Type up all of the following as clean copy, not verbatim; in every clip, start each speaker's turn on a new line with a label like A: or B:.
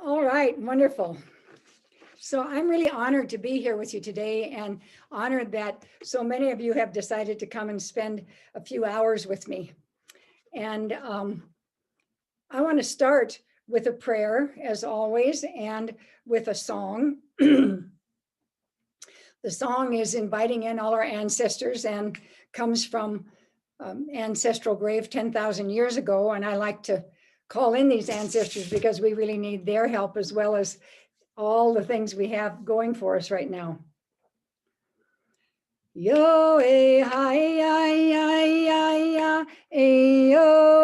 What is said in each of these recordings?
A: All right, wonderful. So I'm really honored to be here with you today and honored that so many of you have decided to come and spend a few hours with me. And I want to start with a prayer, as always, and with a song. The song is inviting in all our ancestors and comes from ancestral grave 10,000 years ago. And I like to call in these ancestors because we really need their help as well as all the things we have going for us right now. Yo hi yo hi do. Yo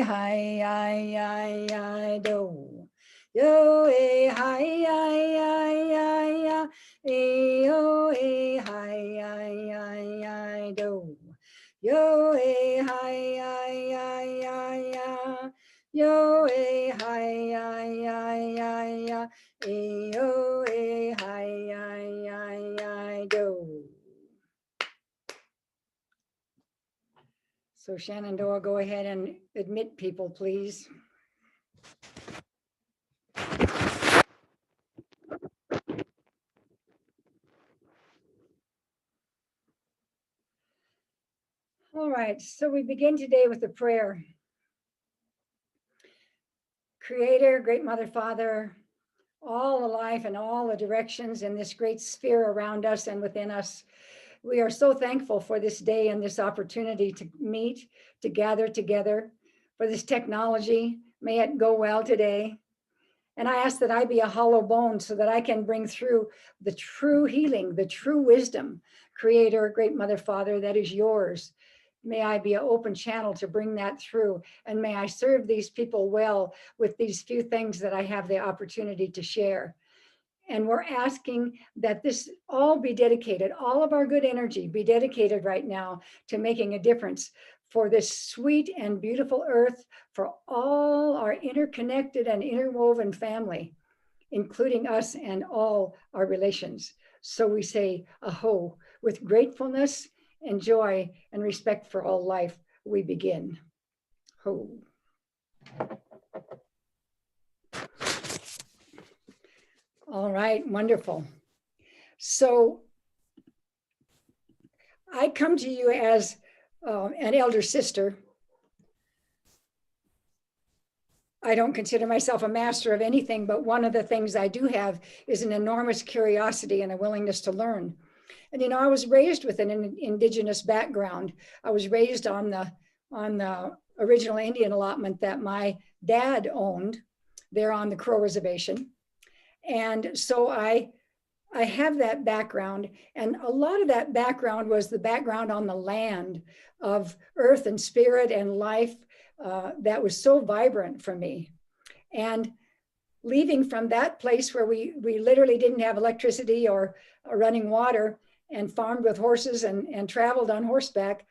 A: hi yo hi do. Yo hi yo hi do. So Shenandoah, go ahead and admit people, please. All right, so we begin today with a prayer. Creator, Great Mother, Father, all the life and all the directions in this great sphere around us and within us. We are so thankful for this day and this opportunity to meet, to gather together, for this technology. May it go well today. And I ask that I be a hollow bone so that I can bring through the true healing, the true wisdom, Creator, Great Mother, Father, that is yours. May I be an open channel to bring that through. And may I serve these people well with these few things that I have the opportunity to share. And we're asking that this all be dedicated, all of our good energy be dedicated right now to making a difference for this sweet and beautiful earth, for all our interconnected and interwoven family, including us and all our relations. So we say, aho, with gratefulness and joy and respect for all life, we begin. Ho. All right, wonderful. So I come to you as an elder sister. I don't consider myself a master of anything, but one of the things I do have is an enormous curiosity and a willingness to learn. And you know, I was raised with an indigenous background. I was raised on the original Indian allotment that my dad owned there on the Crow Reservation. And so I have that background, and a lot of that background was the background on the land of earth and spirit and life that was so vibrant for me. And leaving from that place where we literally didn't have electricity or running water and farmed with horses and traveled on horseback,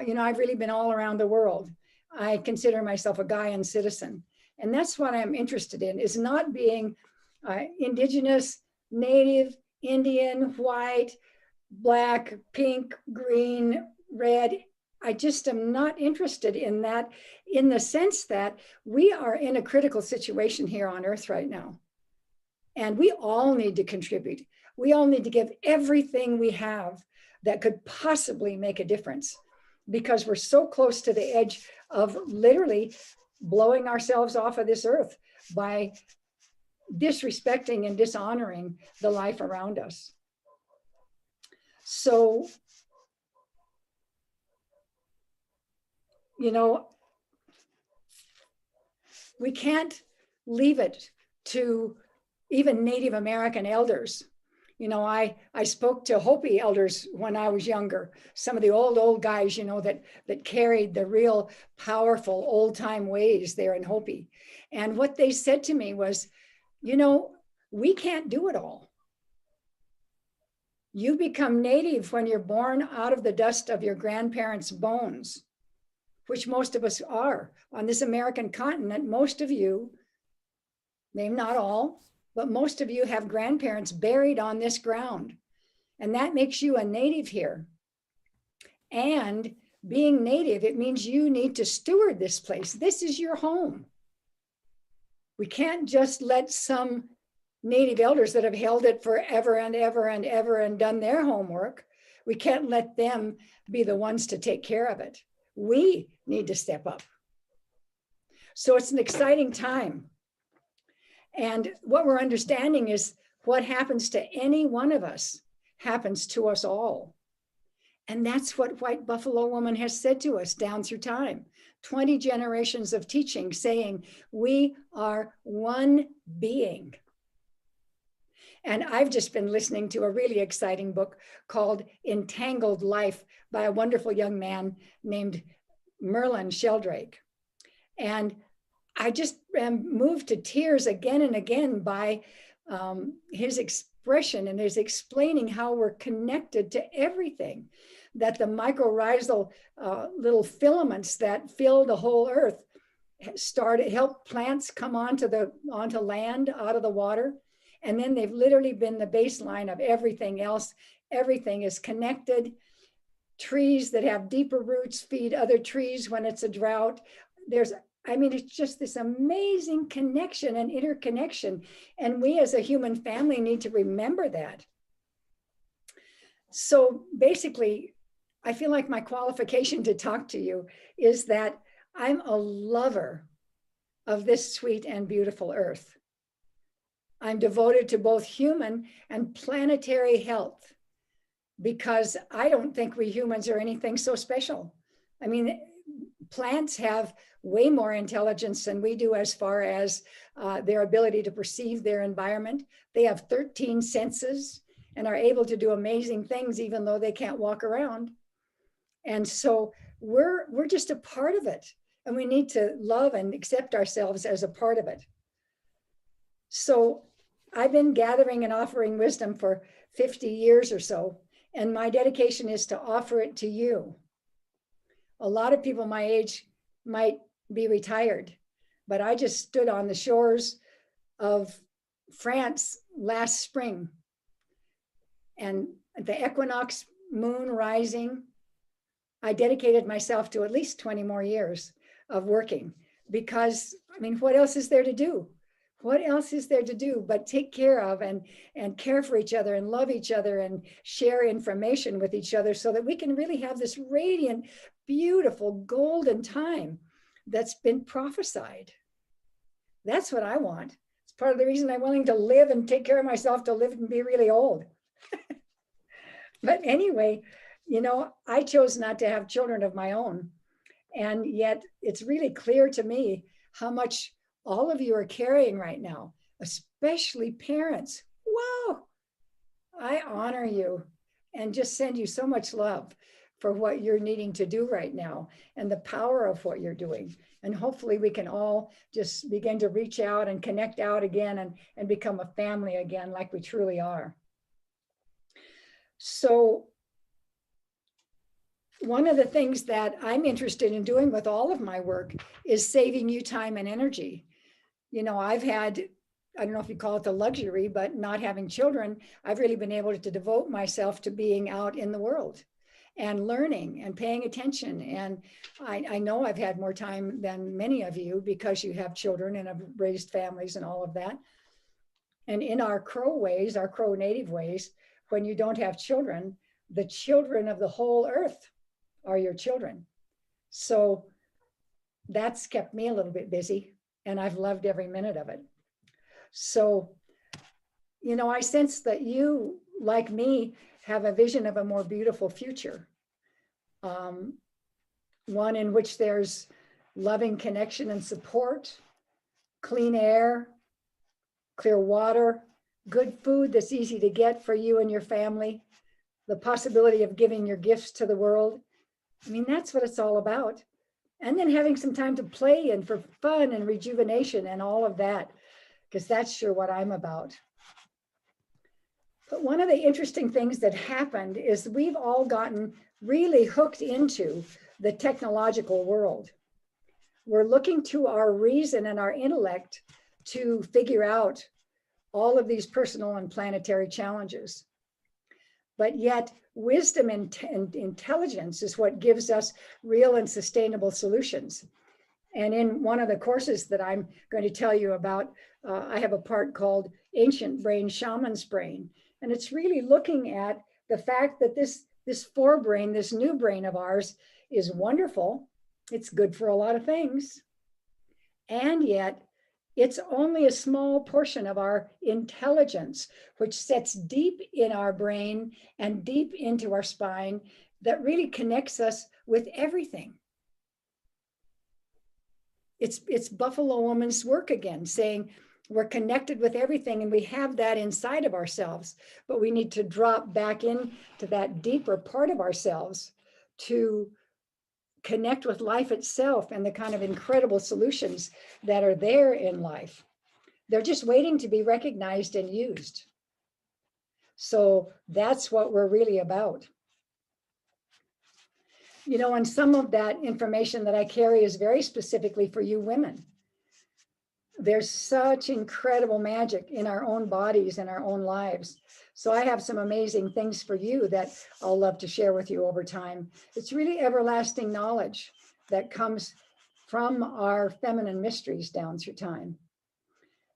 A: you know, I've really been all around the world. I consider myself a Gaian citizen. And that's what I'm interested in, is not being indigenous, native, Indian, white, black, pink, green, red. I just am not interested in that, in the sense that we are in a critical situation here on Earth right now. And we all need to contribute. We all need to give everything we have that could possibly make a difference, because we're so close to the edge of literally blowing ourselves off of this earth by disrespecting and dishonoring the life around us. So, you know, we can't leave it to even Native American elders. You know, I spoke to Hopi elders when I was younger, some of the old guys, you know, that carried the real powerful old time ways there in Hopi. And what they said to me was, you know, we can't do it all. You become native when you're born out of the dust of your grandparents' bones, which most of us are. On this American continent, most of you, maybe not all, but most of you have grandparents buried on this ground. And that makes you a native here. And being native, it means you need to steward this place. This is your home. We can't just let some native elders that have held it forever and ever and ever and done their homework, we can't let them be the ones to take care of it. We need to step up. So it's an exciting time. And what we're understanding is what happens to any one of us happens to us all. And that's what White Buffalo Woman has said to us down through time. 20 generations of teaching saying we are one being. And I've just been listening to a really exciting book called Entangled Life by a wonderful young man named Merlin Sheldrake. And I just am moved to tears again and again by his expression and his explaining how we're connected to everything, that the mycorrhizal little filaments that fill the whole earth help plants come onto land out of the water. And then they've literally been the baseline of everything else. Everything is connected. Trees that have deeper roots feed other trees when it's a drought. It's just this amazing connection and interconnection. And we as a human family need to remember that. So basically, I feel like my qualification to talk to you is that I'm a lover of this sweet and beautiful earth. I'm devoted to both human and planetary health because I don't think we humans are anything so special. I mean, plants have way more intelligence than we do as far as their ability to perceive their environment. They have 13 senses and are able to do amazing things even though they can't walk around. And so we're just a part of it. And we need to love and accept ourselves as a part of it. So I've been gathering and offering wisdom for 50 years or so, and my dedication is to offer it to you. A lot of people my age might be retired, but I just stood on the shores of France last spring, and the equinox moon rising, I dedicated myself to at least 20 more years of working because, what else is there to do? What else is there to do but take care of and care for each other and love each other and share information with each other so that we can really have this radiant, beautiful, golden time that's been prophesied. That's what I want. It's part of the reason I'm willing to live and take care of myself to live and be really old. But anyway, I chose not to have children of my own. And yet it's really clear to me how much all of you are carrying right now, especially parents. Wow, I honor you and just send you so much love for what you're needing to do right now and the power of what you're doing. And hopefully we can all just begin to reach out and connect out again and become a family again like we truly are. So one of the things that I'm interested in doing with all of my work is saving you time and energy. I've had, I don't know if you call it the luxury, but not having children, I've really been able to devote myself to being out in the world and learning and paying attention. And I know I've had more time than many of you because you have children and have raised families and all of that. And in our Crow ways, our Crow native ways, when you don't have children, the children of the whole earth are your children. So that's kept me a little bit busy. And I've loved every minute of it. So, I sense that you, like me, have a vision of a more beautiful future. One in which there's loving connection and support, clean air, clear water, good food that's easy to get for you and your family, the possibility of giving your gifts to the world. That's what it's all about. And then having some time to play and for fun and rejuvenation and all of that, because that's sure what I'm about. But one of the interesting things that happened is we've all gotten really hooked into the technological world. We're looking to our reason and our intellect to figure out all of these personal and planetary challenges. But yet wisdom and intelligence is what gives us real and sustainable solutions. And in one of the courses that I'm going to tell you about, I have a part called Ancient Brain, Shaman's Brain. And it's really looking at the fact that this forebrain, this new brain of ours, is wonderful. It's good for a lot of things. And yet, it's only a small portion of our intelligence, which sits deep in our brain and deep into our spine, that really connects us with everything. It's Buffalo Woman's work again, saying we're connected with everything and we have that inside of ourselves, but we need to drop back into that deeper part of ourselves to connect with life itself and the kind of incredible solutions that are there in life. They're just waiting to be recognized and used. So that's what we're really about. You know, and some of that information that I carry is very specifically for you women. There's such incredible magic in our own bodies and our own lives. So I have some amazing things for you that I'll love to share with you over time. It's really everlasting knowledge that comes from our feminine mysteries down through time,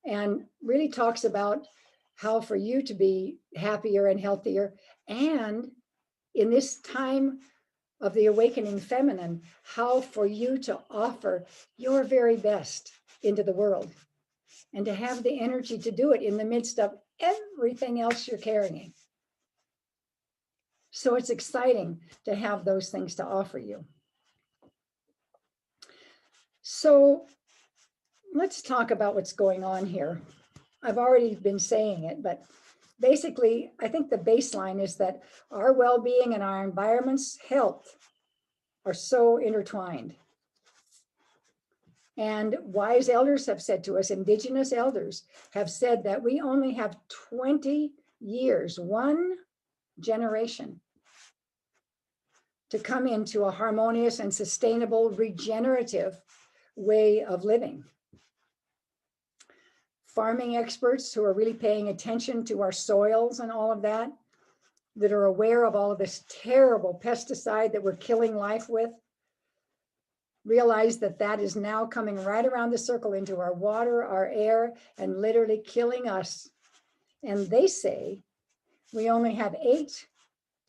A: and really talks about how for you to be happier and healthier, and in this time of the awakening feminine, how for you to offer your very best into the world and to have the energy to do it in the midst of everything else you're carrying. So it's exciting to have those things to offer you. So let's talk about what's going on here. I've already been saying it, but basically, I think the baseline is that our well-being and our environment's health are so intertwined. And wise elders have said to us, indigenous elders have said that we only have 20 years, one generation, to come into a harmonious and sustainable regenerative way of living. Farming experts who are really paying attention to our soils and all of that are aware of all of this terrible pesticide that we're killing life with, realize that that is now coming right around the circle into our water, our air, and literally killing us. And they say we only have 8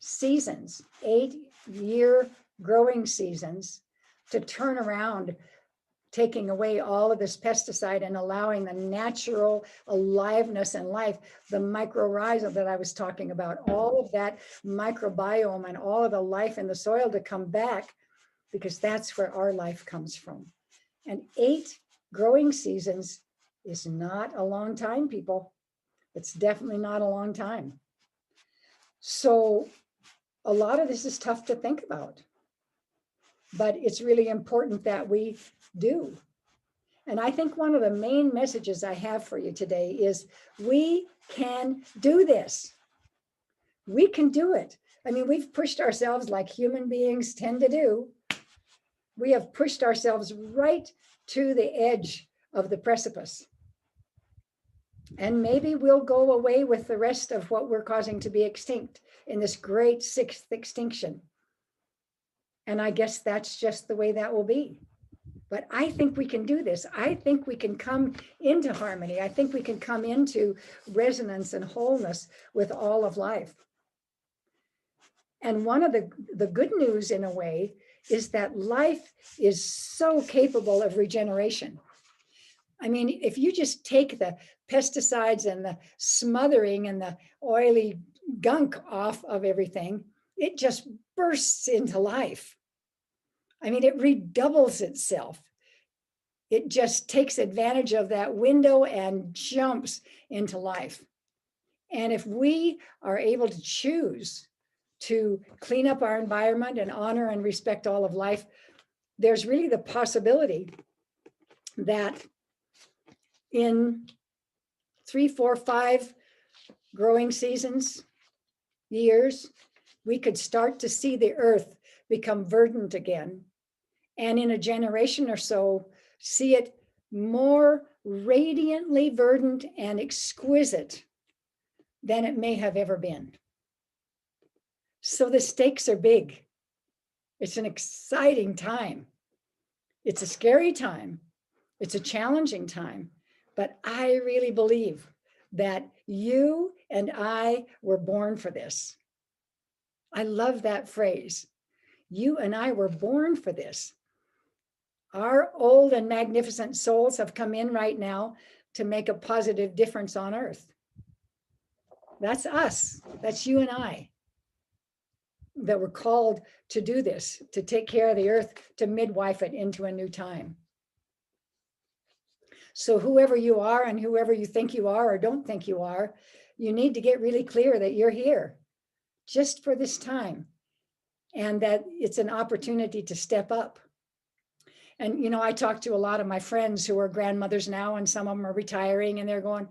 A: seasons, 8-year growing seasons, to turn around, taking away all of this pesticide and allowing the natural aliveness and life, the mycorrhizal that I was talking about, all of that microbiome and all of the life in the soil to come back, because that's where our life comes from. And 8 growing seasons is not a long time, people. It's definitely not a long time. So a lot of this is tough to think about, but it's really important that we do. And I think one of the main messages I have for you today is we can do this. We can do it. I mean, we've pushed ourselves like human beings tend to do. We have pushed ourselves right to the edge of the precipice. And maybe we'll go away with the rest of what we're causing to be extinct in this great 6th extinction. And I guess that's just the way that will be. But I think we can do this. I think we can come into harmony. I think we can come into resonance and wholeness with all of life. And one of the good news, in a way, is that life is so capable of regeneration. I mean, if you just take the pesticides and the smothering and the oily gunk off of everything, it just bursts into life. I mean, it redoubles itself. It just takes advantage of that window and jumps into life. And if we are able to choose to clean up our environment and honor and respect all of life, there's really the possibility that in 3, 4, 5 growing seasons, years, we could start to see the earth become verdant again. And in a generation or so, see it more radiantly verdant and exquisite than it may have ever been. So the stakes are big. It's an exciting time. It's a scary time. It's a challenging time, but I really believe that you and I were born for this. I love that phrase. You and I were born for this. Our old and magnificent souls have come in right now to make a positive difference on earth. That's us. That's you and I that were called to do this, to take care of the earth, to midwife it into a new time. So whoever you are and whoever you think you are or don't think you are, you need to get really clear that you're here just for this time and that it's an opportunity to step up. And, you know, I talk to a lot of my friends who are grandmothers now, and some of them are retiring, and they're going,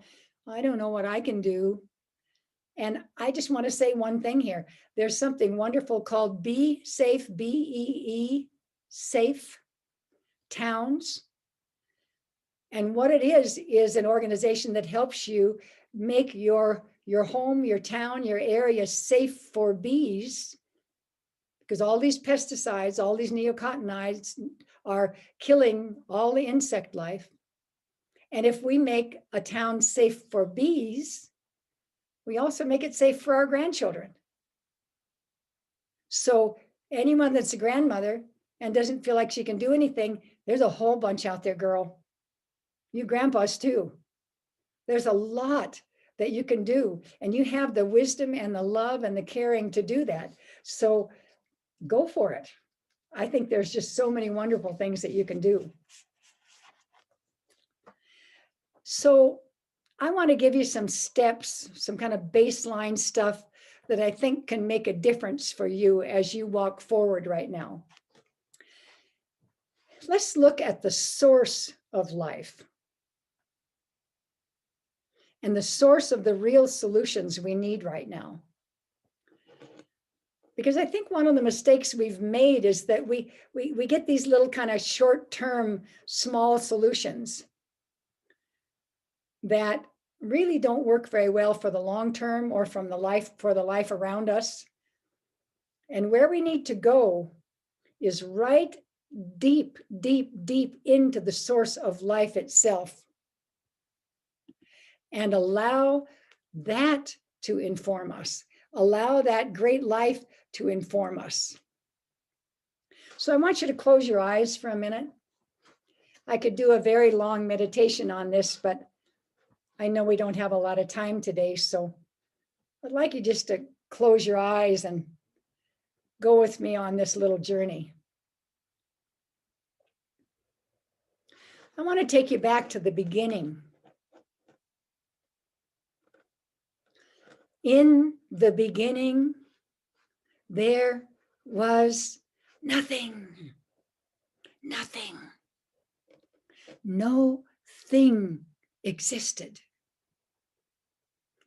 A: I don't know what I can do. And I just want to say one thing here. There's something wonderful called Be Safe, BEE, Safe Towns. And what it is an organization that helps you make your home, your town, your area safe for bees, because all these pesticides, all these neonicotinoids are killing all the insect life. And if we make a town safe for bees, we also make it safe for our grandchildren. So anyone that's a grandmother and doesn't feel like she can do anything, there's a whole bunch out there, girl. You grandpas too. There's a lot that you can do, and you have the wisdom and the love and the caring to do that. So go for it. I think there's just so many wonderful things that you can do. So I want to give you some steps, some kind of baseline stuff that I think can make a difference for you as you walk forward right now. Let's look at the source of life and the source of the real solutions we need right now. Because I think one of the mistakes we've made is that we get these little kind of short-term small solutions that really don't work very well for the long term or for the life around us. And where we need to go is right deep, deep, deep into the source of life itself, and allow that to inform us. Allow that great life to inform us. So I want you to close your eyes for a minute. I could do a very long meditation on this, but I know we don't have a lot of time today, so I'd like you just to close your eyes and go with me on this little journey. I want to take you back to the beginning. In the beginning, there was nothing. Nothing. No thing existed.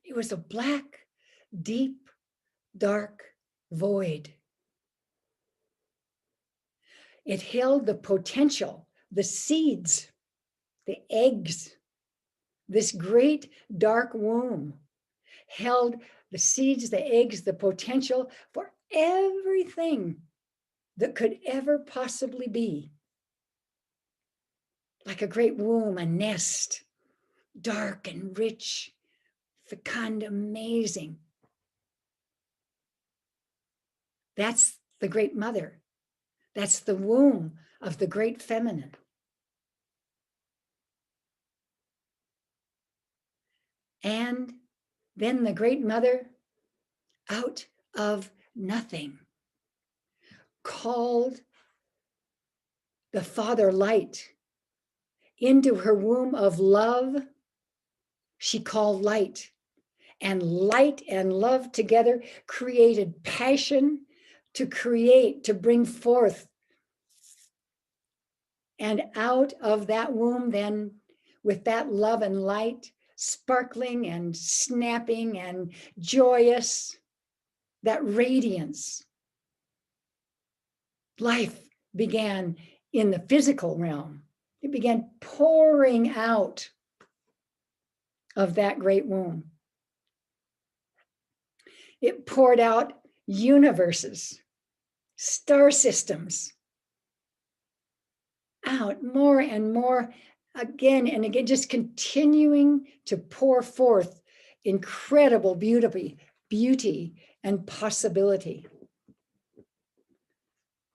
A: It was a black, deep, dark void. It held the potential, the seeds, the eggs. This great dark womb held the seeds, the eggs, the potential for everything that could ever possibly be. Like a great womb, a nest, dark and rich, fecund, amazing. That's the great mother. That's the womb of the great feminine. And then the great mother, out of nothing, called the Father Light into her womb of love. She called light, and light and love together created passion to create, to bring forth. And out of that womb, then, with that love and light, sparkling and snapping and joyous, that radiance, life began in the physical realm. It began pouring out of that great womb. It poured out universes, star systems, out more and more again and again, just continuing to pour forth incredible beauty and possibility.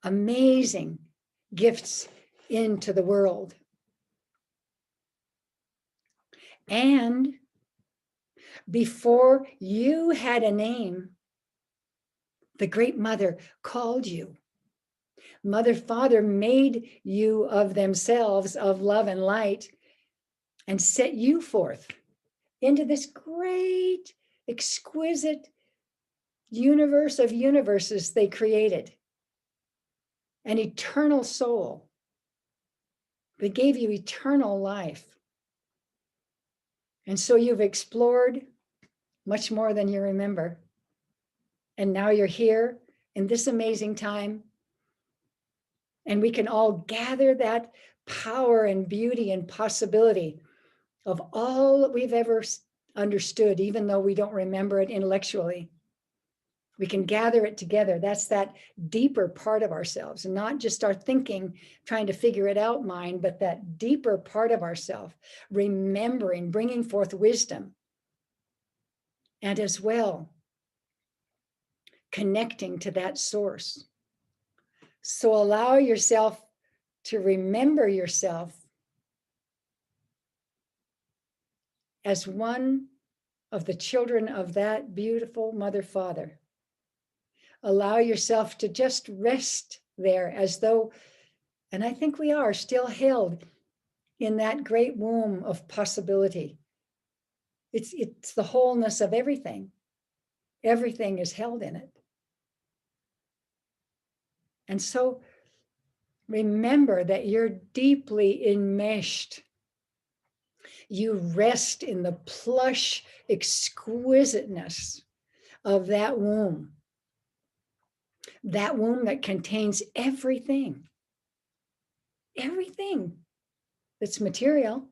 A: Amazing gifts into the world. And before you had a name, the Great Mother called you. Mother, Father made you of themselves, of love and light, and set you forth into this great, exquisite universe of universes they created. An eternal soul. They gave you eternal life. And so you've explored much more than you remember. And now you're here in this amazing time. And we can all gather that power and beauty and possibility of all that we've ever understood, even though we don't remember it intellectually. We can gather it together. That's that deeper part of ourselves, and not just our thinking, trying to figure it out mind, but that deeper part of ourselves, remembering, bringing forth wisdom. And as well, connecting to that source. So allow yourself to remember yourself as one of the children of that beautiful Mother Father. Allow yourself to just rest there as though, and I think we are still held in that great womb of possibility. It's the wholeness of everything. Everything is held in it. And so remember that you're deeply enmeshed. You rest in the plush exquisiteness of that womb that contains everything that's material,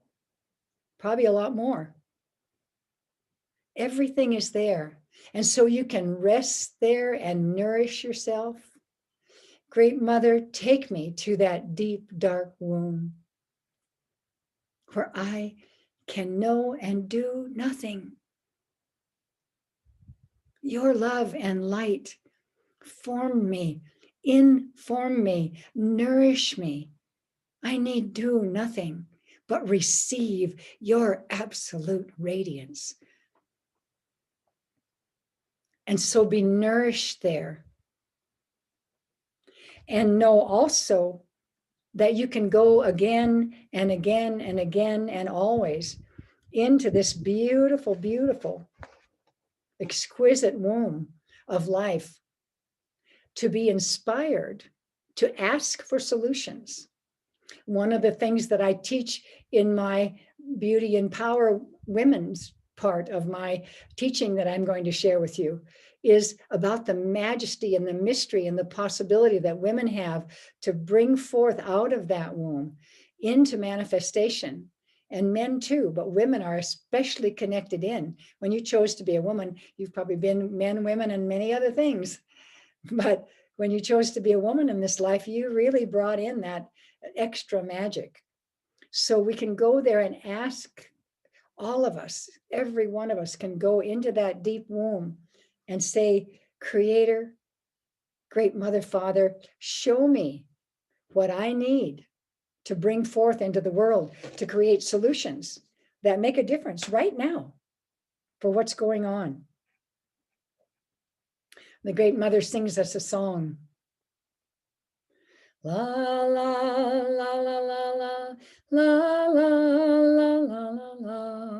A: probably a lot more. Everything is there. And so you can rest there and nourish yourself. Great Mother, take me to that deep, dark womb where I can know and do nothing. Your love and light form me, inform me, nourish me. I need do nothing but receive your absolute radiance. And so be nourished there. And know also that you can go again and again and again and always into this beautiful, beautiful, exquisite womb of life to be inspired to ask for solutions. One of the things that I teach in my Beauty and Power Women's part of my teaching that I'm going to share with you is about the majesty and the mystery and the possibility that women have to bring forth out of that womb into manifestation. And men too, but women are especially connected in. When you chose to be a woman, you've probably been men, women, and many other things. But when you chose to be a woman in this life, you really brought in that extra magic. So we can go there and ask, all of us, every one of us can go into that deep womb and say, Creator, Great Mother, Father, show me what I need to bring forth into the world to create solutions that make a difference right now for what's going on. The Great Mother sings us a song. La la la la la la la la la la la la la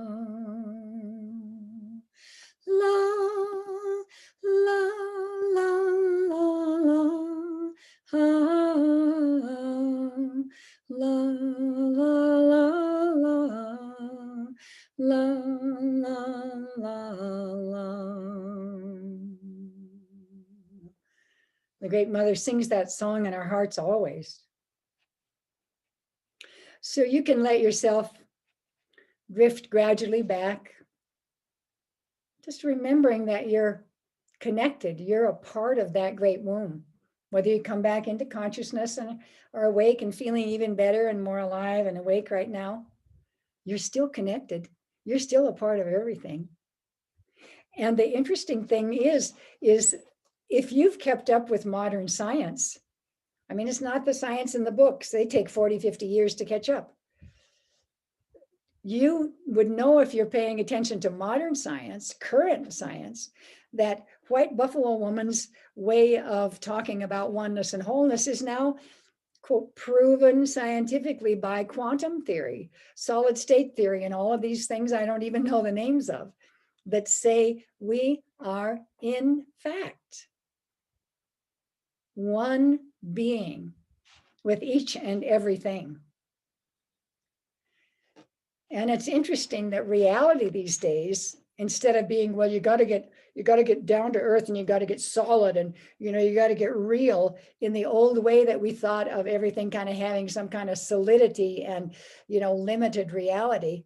A: The Great Mother sings that song in our hearts always. So you can let yourself drift gradually back, just remembering that you're connected, you're a part of that great womb. whether you come back into consciousness and are awake and feeling even better and more alive and awake right now, you're still connected. You're still a part of everything. And the interesting thing is if you've kept up with modern science, I mean, it's not the science in the books. They take 40, 50 years to catch up. You would know, if you're paying attention to modern science, current science, that white buffalo woman's way of talking about oneness and wholeness is now, quote, proven scientifically by quantum theory, solid state theory, and all of these things I don't even know the names of, that say we are in fact one being with each and everything. And it's interesting that reality these days, instead of being, well, you got to get down to earth and you got to get solid and, you know, you got to get real, in the old way that we thought of everything kind of having some kind of solidity and, you know, limited reality.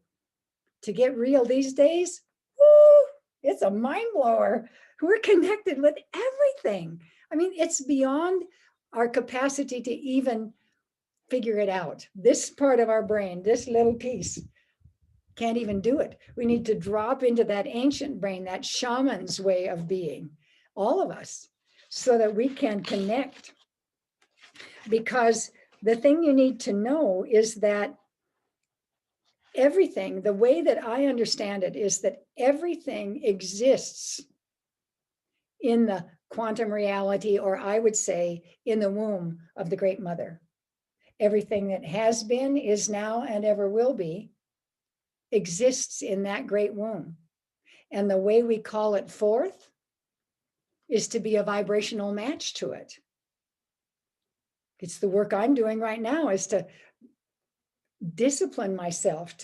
A: To get real these days, woo, it's a mind blower. We're connected with everything. I mean, it's beyond our capacity to even figure it out. This part of our brain, this little piece, can't even do it. We need to drop into that ancient brain, that shaman's way of being, all of us, so that we can connect. Because the thing you need to know is that everything, the way that I understand it, is that everything exists in the quantum reality, or I would say in the womb of the Great Mother. Everything that has been, is now, and ever will be exists in that great womb. And the way we call it forth is to be a vibrational match to it. It's the work I'm doing right now, is to discipline myself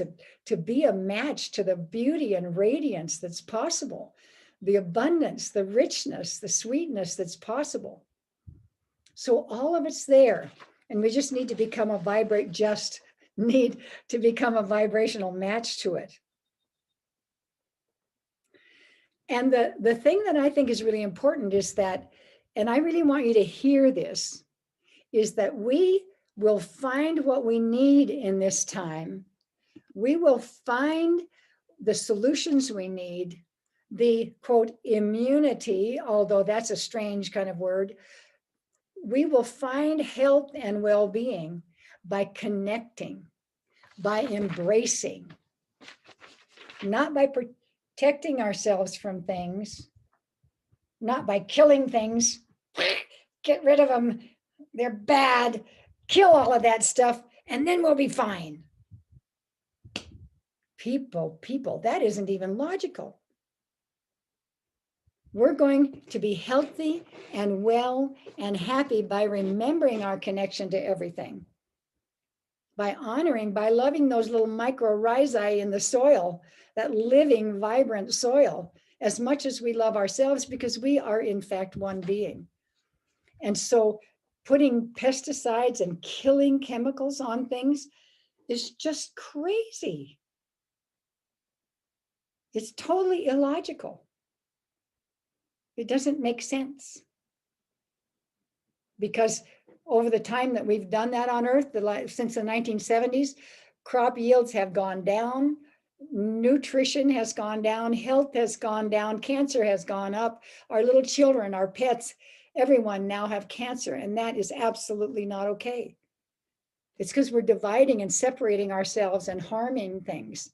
A: to be a match to the beauty and radiance that's possible, the abundance, the richness, the sweetness that's possible. So all of it's there, and we just need to become a vibrational match to it. And the thing that I think is really important is that, and I really want you to hear this, is that we will find what we need in this time. We will find the solutions we need, the, quote, immunity, although that's a strange kind of word. We will find health and well-being by connecting, by embracing, not by protecting ourselves from things, not by killing things. Get rid of them. They're bad. Kill all of that stuff, and then we'll be fine. People, that isn't even logical. We're going to be healthy and well and happy by remembering our connection to everything, by honoring, by loving those little mycorrhizae in the soil, that living, vibrant soil, as much as we love ourselves, because we are in fact one being. And so putting pesticides and killing chemicals on things is just crazy. It's totally illogical. It doesn't make sense. Because over the time that we've done that on Earth, since the 1970s, crop yields have gone down, nutrition has gone down, health has gone down, cancer has gone up. Our little children, our pets, everyone now have cancer, and that is absolutely not okay. It's because we're dividing and separating ourselves and harming things.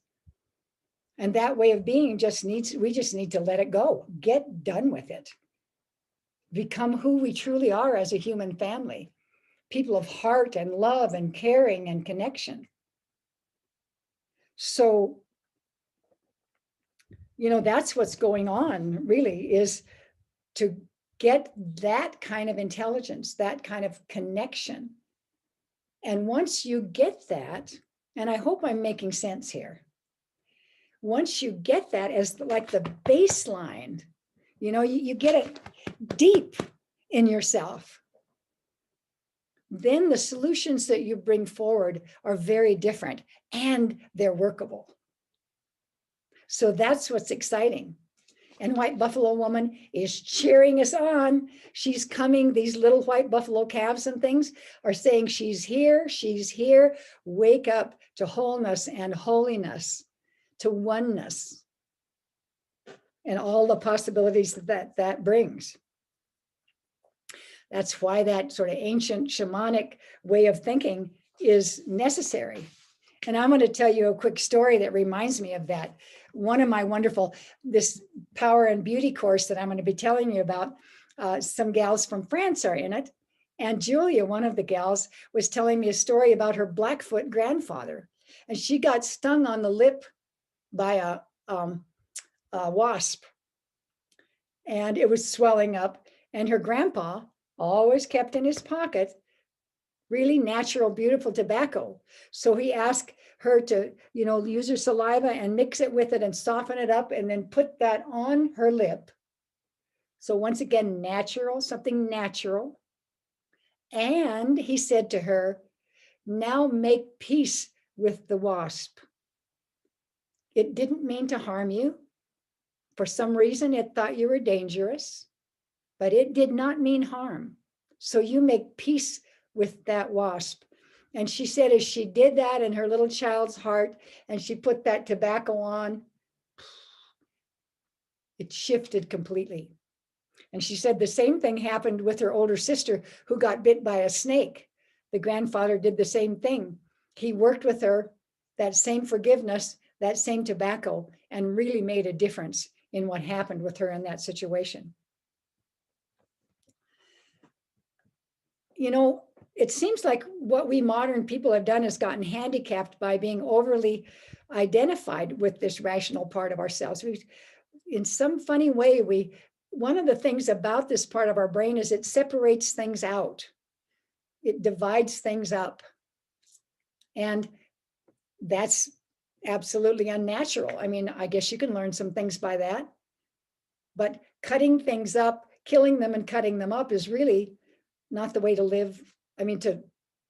A: And that way of being we just need to let it go. Get done with it. Become who we truly are as a human family. People of heart and love and caring and connection. So, you know, that's what's going on, really, is to get that kind of intelligence, that kind of connection. And once you get that, and I hope I'm making sense here, once you get that as like the baseline, you know, you get it deep in yourself, then the solutions that you bring forward are very different and they're workable. So that's what's exciting. And White Buffalo Woman is cheering us on. She's coming. These little white buffalo calves and things are saying, she's here, she's here. Wake up to wholeness and holiness, to oneness, and all the possibilities that brings. That's why that sort of ancient shamanic way of thinking is necessary. And I'm going to tell you a quick story that reminds me of that. One of my wonderful, this power and beauty course that I'm going to be telling you about, some gals from France are in it. And Julia, one of the gals, was telling me a story about her Blackfoot grandfather. And she got stung on the lip by a wasp. And it was swelling up. And her grandpa always kept in his pocket really natural, beautiful tobacco. So he asked her to, use her saliva and mix it with it and soften it up and then put that on her lip. So once again, natural, something natural. And he said to her, now make peace with the wasp. It didn't mean to harm you. For some reason, it thought you were dangerous, but it did not mean harm. So you make peace with that wasp. And she said, as she did that in her little child's heart, and she put that tobacco on, it shifted completely. And she said the same thing happened with her older sister who got bit by a snake. The grandfather did the same thing. He worked with her, that same forgiveness, that same tobacco, and really made a difference in what happened with her in that situation. It seems like what we modern people have done is gotten handicapped by being overly identified with this rational part of ourselves. In some funny way, one of the things about this part of our brain is it separates things out. It divides things up. And that's absolutely unnatural. I mean, I guess you can learn some things by that. But cutting things up, killing them and cutting them up is really not the way to live. I mean, to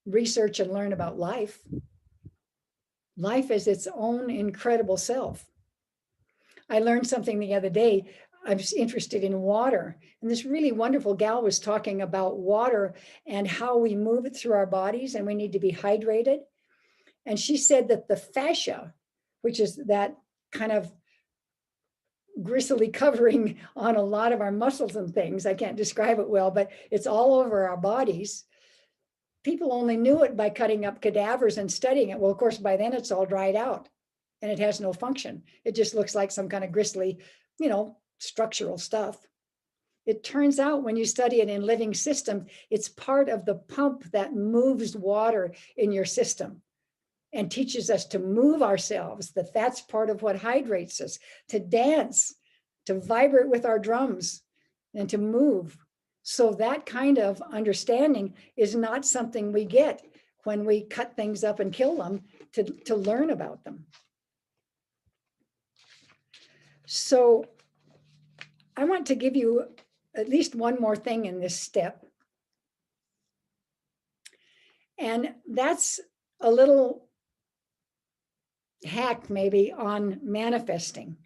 A: research and learn about life. Life is its own incredible self. I learned something the other day. I was interested in water. And this really wonderful gal was talking about water and how we move it through our bodies and we need to be hydrated. And she said that the fascia, which is that kind of gristly covering on a lot of our muscles and things, I can't describe it well, but it's all over our bodies. People only knew it by cutting up cadavers and studying it. Well, of course, by then it's all dried out and it has no function. It just looks like some kind of gristly, structural stuff. It turns out when you study it in living systems, it's part of the pump that moves water in your system and teaches us to move ourselves, that's part of what hydrates us, to dance, to vibrate with our drums, and to move. So that kind of understanding is not something we get when we cut things up and kill them to learn about them. So I want to give you at least one more thing in this step. And that's a little hack maybe on manifesting.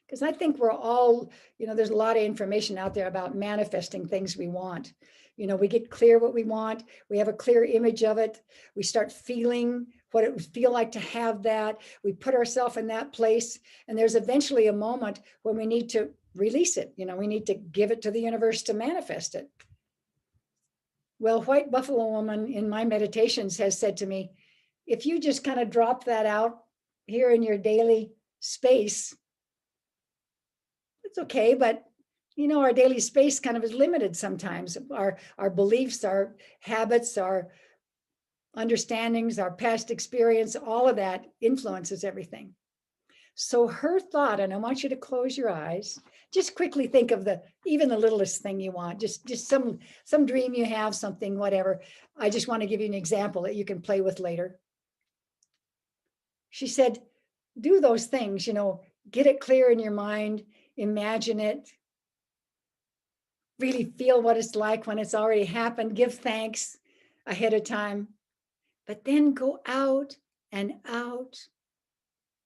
A: Because I think we're all, there's a lot of information out there about manifesting things we want. We get clear what we want. We have a clear image of it. We start feeling what it would feel like to have that. We put ourselves in that place. And there's eventually a moment when we need to release it. We need to give it to the universe to manifest it. Well, White Buffalo Woman in my meditations has said to me, if you just kind of drop that out here in your daily space, it's okay, but our daily space kind of is limited sometimes. Our beliefs, our habits, our understandings, our past experience, all of that influences everything. So her thought, and I want you to close your eyes, just quickly think of even the littlest thing you want, just some dream you have, something, whatever. I just want to give you an example that you can play with later. She said, do those things, get it clear in your mind, imagine it, really feel what it's like when it's already happened, give thanks ahead of time, but then go out and out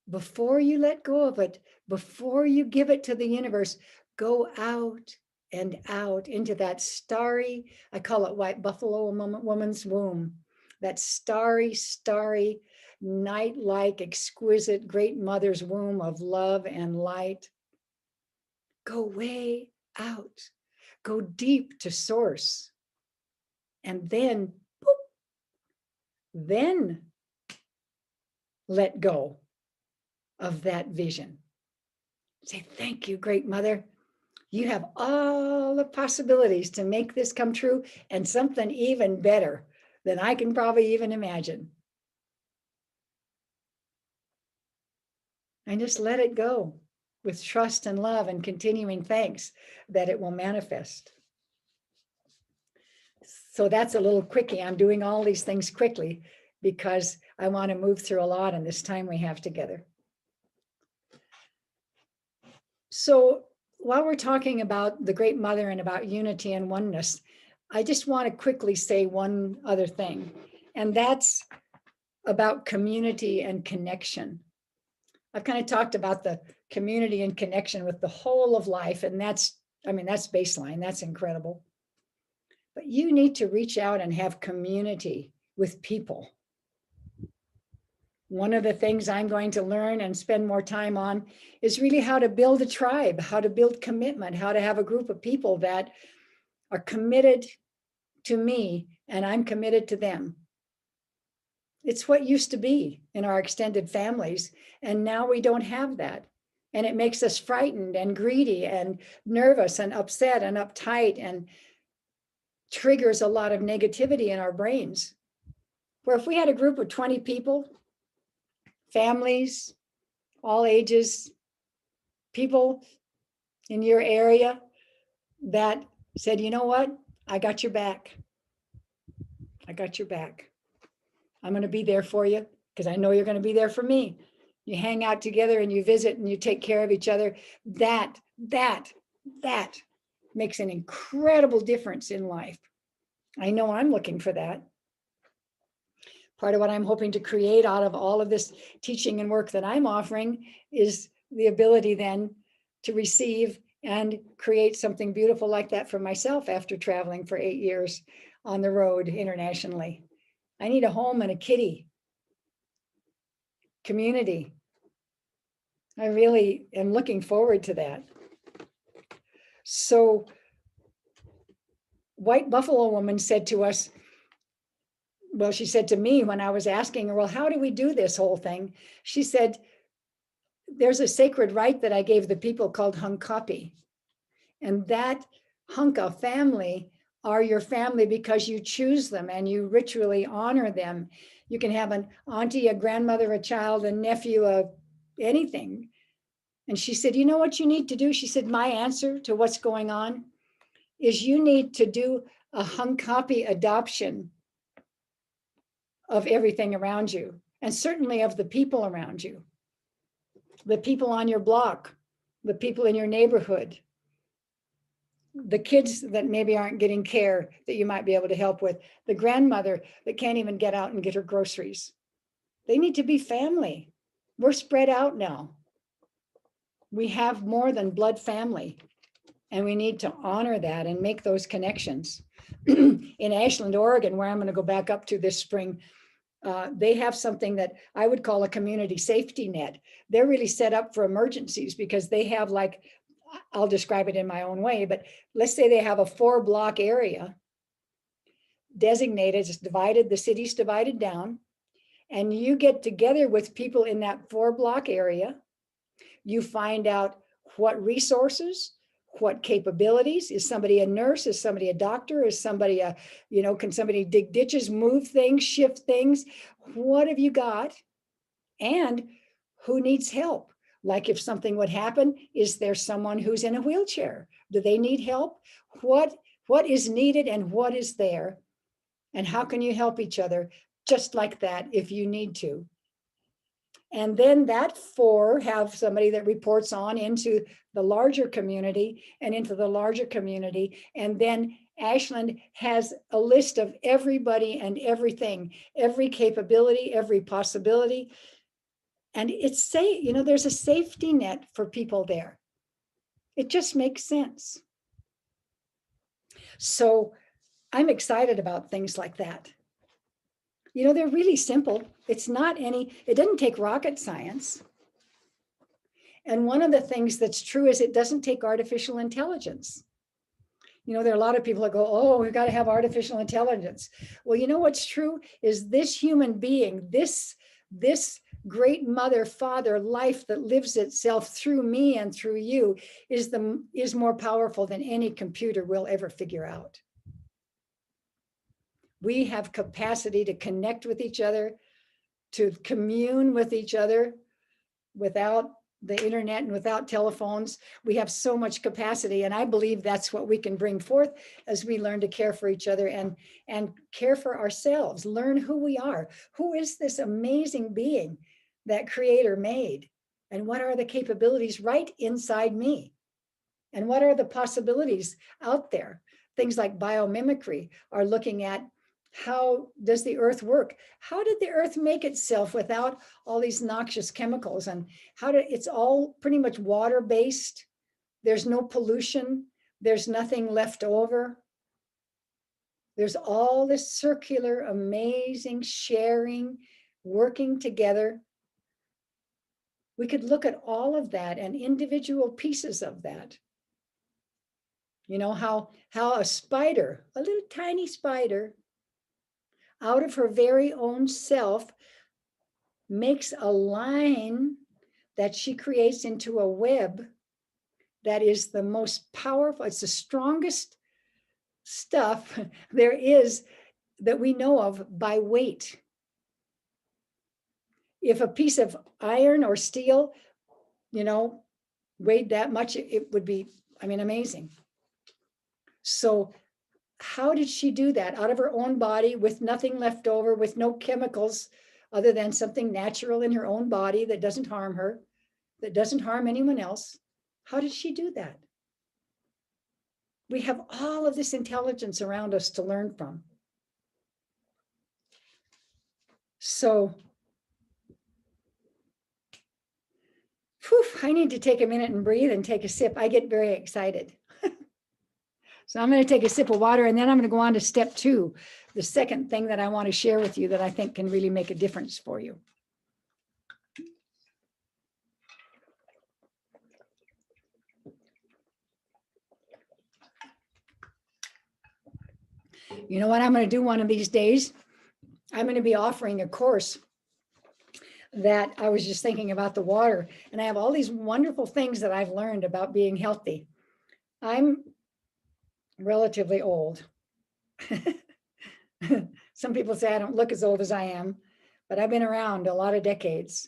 A: before you let go of it, before you give it to the universe, go out and out into that starry, I call it white buffalo woman's womb, that starry, starry, night-like, exquisite, great mother's womb of love and light. Go way out, go deep to source, and then, boop, then let go of that vision. Say, thank you, great mother. You have all the possibilities to make this come true, and something even better than I can probably even imagine. And just let it go with trust and love and continuing thanks that it will manifest. So that's a little quickie. I'm doing all these things quickly because I want to move through a lot in this time we have together. So while we're talking about the Great Mother and about unity and oneness, I just want to quickly say one other thing, and that's about community and connection. I've kind of talked about the community and connection with the whole of life, and that's baseline, that's incredible. But you need to reach out and have community with people. One of the things I'm going to learn and spend more time on is really how to build a tribe, how to build commitment, how to have a group of people that are committed to me and I'm committed to them. It's what used to be in our extended families, and now we don't have that. And it makes us frightened and greedy and nervous and upset and uptight and triggers a lot of negativity in our brains. Where if we had a group of 20 people, families, all ages, people in your area that said, you know what, I got your back. I got your back. I'm going to be there for you because I know you're going to be there for me. You hang out together and you visit and you take care of each other. That makes an incredible difference in life. I know I'm looking for that. Part of what I'm hoping to create out of all of this teaching and work that I'm offering is the ability then to receive and create something beautiful like that for myself after traveling for 8 years on the road internationally. I need a home and a kitty. Community. I really am looking forward to that. So White Buffalo Woman said to us, well, she said to me when I was asking her, well, how do we do this whole thing? She said, there's a sacred rite that I gave the people called Hunkapi. And that Hunka family are your family because you choose them and you ritually honor them. You can have an auntie, a grandmother, a child, a nephew, anything. And she said, you know what you need to do? She said, my answer to what's going on is you need to do a Hunkapi adoption of everything around you, and certainly of the people around you, the people on your block, the people in your neighborhood, the kids that maybe aren't getting care that you might be able to help with, the grandmother that can't even get out and get her groceries. They need to be family. We're spread out now. We have more than blood family, and we need to honor that and make those connections. In Ashland, Oregon, where I'm going to go back up to this spring, they have something that I would call a community safety net. They're really set up for emergencies because they have, like, I'll describe it in my own way, but let's say they have a 4-block area designated, it's divided, the city's divided down, and you get together with people in that 4-block area. You find out what resources, what capabilities. Is somebody a nurse? Is somebody a doctor? Is somebody can somebody dig ditches, move things, shift things? What have you got? And who needs help? Like if something would happen, is there someone who's in a wheelchair? Do they need help? What is needed and what is there? And how can you help each other just like that if you need to? And then that 4 have somebody that reports on into the larger community and into the larger community. And then Ashland has a list of everybody and everything, every capability, every possibility. And it's safe, you know, there's a safety net for people there. It just makes sense. So I'm excited about things like that. You know, they're really simple. It's not any, it doesn't take rocket science. And one of the things that's true is it doesn't take artificial intelligence. You know, there are a lot of people that go, oh, we've got to have artificial intelligence. Well, you know what's true is this human being, this great mother, father life that lives itself through me and through you is more powerful than any computer will ever figure out. We have capacity to connect with each other, to commune with each other without the internet and without telephones. We have so much capacity, and I believe that's what we can bring forth as we learn to care for each other and care for ourselves, learn who we are. Who is this amazing being that Creator made? And what are the capabilities right inside me? And what are the possibilities out there? Things like biomimicry are looking at how does the earth work? How did the earth make itself without all these noxious chemicals? And it's all pretty much water-based. There's no pollution. There's nothing left over. There's all this circular, amazing sharing, working together. We could look at all of that and individual pieces of that. You know, how a spider, a little tiny spider, out of her very own self, makes a line that she creates into a web that is the most powerful, it's the strongest stuff there is that we know of by weight. If a piece of iron or steel, you know, weighed that much, it would be, I mean, amazing. So how did she do that out of her own body with nothing left over, with no chemicals other than something natural in her own body that doesn't harm her, that doesn't harm anyone else? How did she do that? We have all of this intelligence around us to learn from. So, I need to take a minute and breathe and take a sip. I get very excited. So I'm going to take a sip of water, and then I'm going to go on to step 2, the second thing that I want to share with you that I think can really make a difference for you. You know what I'm going to do one of these days? I'm going to be offering a course that I was just thinking about the water, and I have all these wonderful things that I've learned about being healthy. I'm relatively old. Some people say I don't look as old as I am, but I've been around a lot of decades,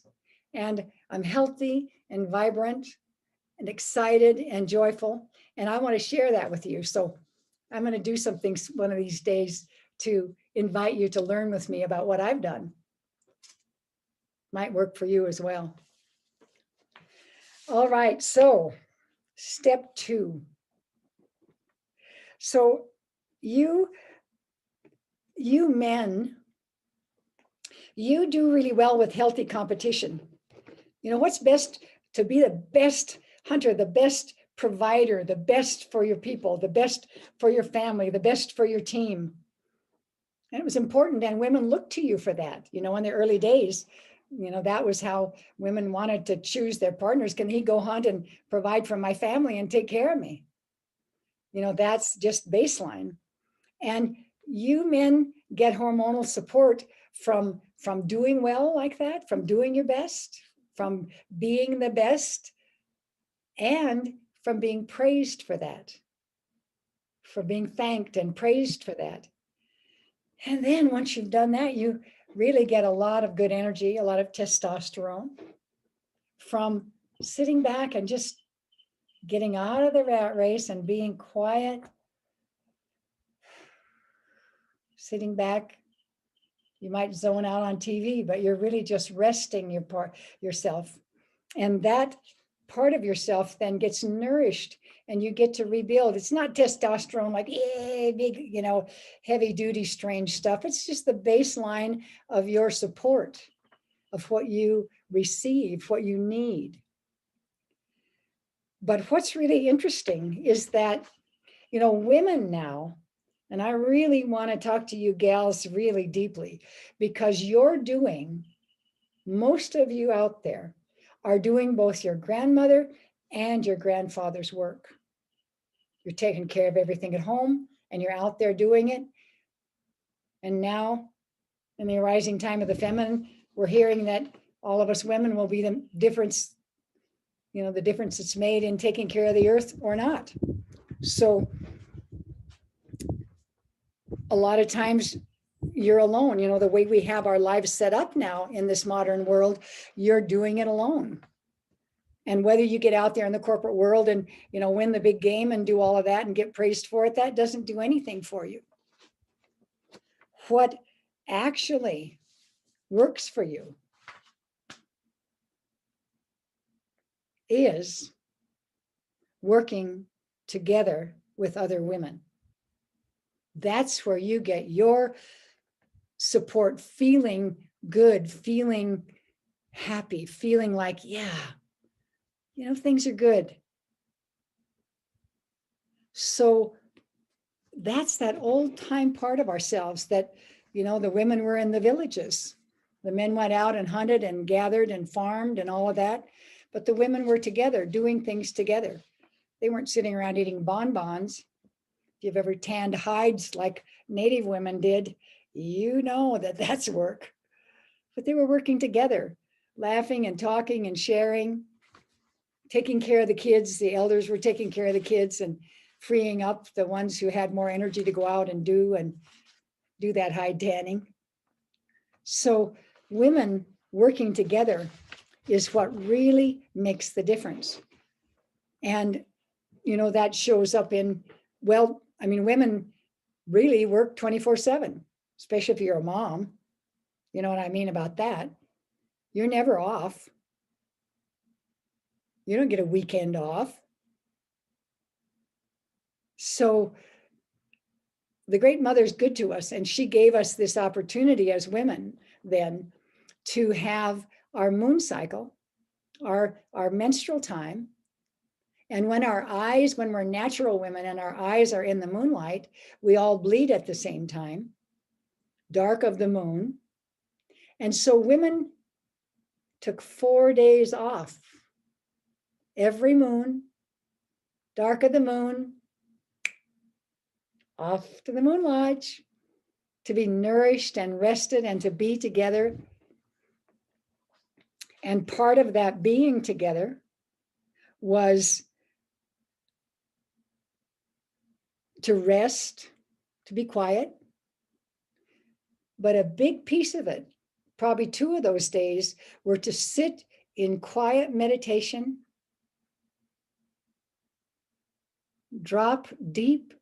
A: and I'm healthy and vibrant and excited and joyful, and I want to share that with you. So I'm going to do something one of these days to invite you to learn with me about what I've done. Might work for you as well. All right, so step 2. So you men, you do really well with healthy competition. You know, what's best to be the best hunter, the best provider, the best for your people, the best for your family, the best for your team. And it was important, and women looked to you for that. You know, in the early days, you know, that was how women wanted to choose their partners. Can he go hunt and provide for my family and take care of me? You know, that's just baseline. And you men get hormonal support from doing well like that, from doing your best, from being the best, and from being praised for that, for being thanked and praised for that. And then once you've done that, you really get a lot of good energy, a lot of testosterone from sitting back and just getting out of the rat race and being quiet, sitting back. You might zone out on TV, but you're really just resting yourself. And that part of yourself then gets nourished and you get to rebuild. It's not testosterone like, yay, big, you know, heavy duty, strange stuff. It's just the baseline of your support of what you receive what you need. But what's really interesting is that, women now, and I really want to talk to you gals really deeply, because most of you out there are doing both your grandmother and your grandfather's work. You're taking care of everything at home and you're out there doing it. And now, in the rising time of the feminine, we're hearing that all of us women will be the difference, the difference that's made in taking care of the earth or not. So a lot of times you're alone. The way we have our lives set up now in this modern world, you're doing it alone. And whether you get out there in the corporate world and, win the big game and do all of that and get praised for it, that doesn't do anything for you. What actually works for you is working together with other women. That's where you get your support, feeling good, feeling happy, feeling like, yeah, things are good. So that's that old time part of ourselves that, the women were in the villages. The men went out and hunted and gathered and farmed and all of that. But the women were together, doing things together. They weren't sitting around eating bonbons. If you've ever tanned hides like Native women did, you know that that's work. But they were working together, laughing and talking and sharing, taking care of the kids. The elders were taking care of the kids and freeing up the ones who had more energy to go out and do that hide tanning. So women working together is what really makes the difference. And, that shows up in, women really work 24/7, especially if you're a mom. You know what I mean about that? You're never off. You don't get a weekend off. So the Great Mother's good to us, and she gave us this opportunity as women then to have our moon cycle, our menstrual time. And when we're natural women and our eyes are in the moonlight, we all bleed at the same time, dark of the moon. And so women took 4 days off. Every moon, dark of the moon, off to the moon lodge to be nourished and rested and to be together. And part of that being together was to rest, to be quiet. But a big piece of it, probably 2 of those days, were to sit in quiet meditation, drop deep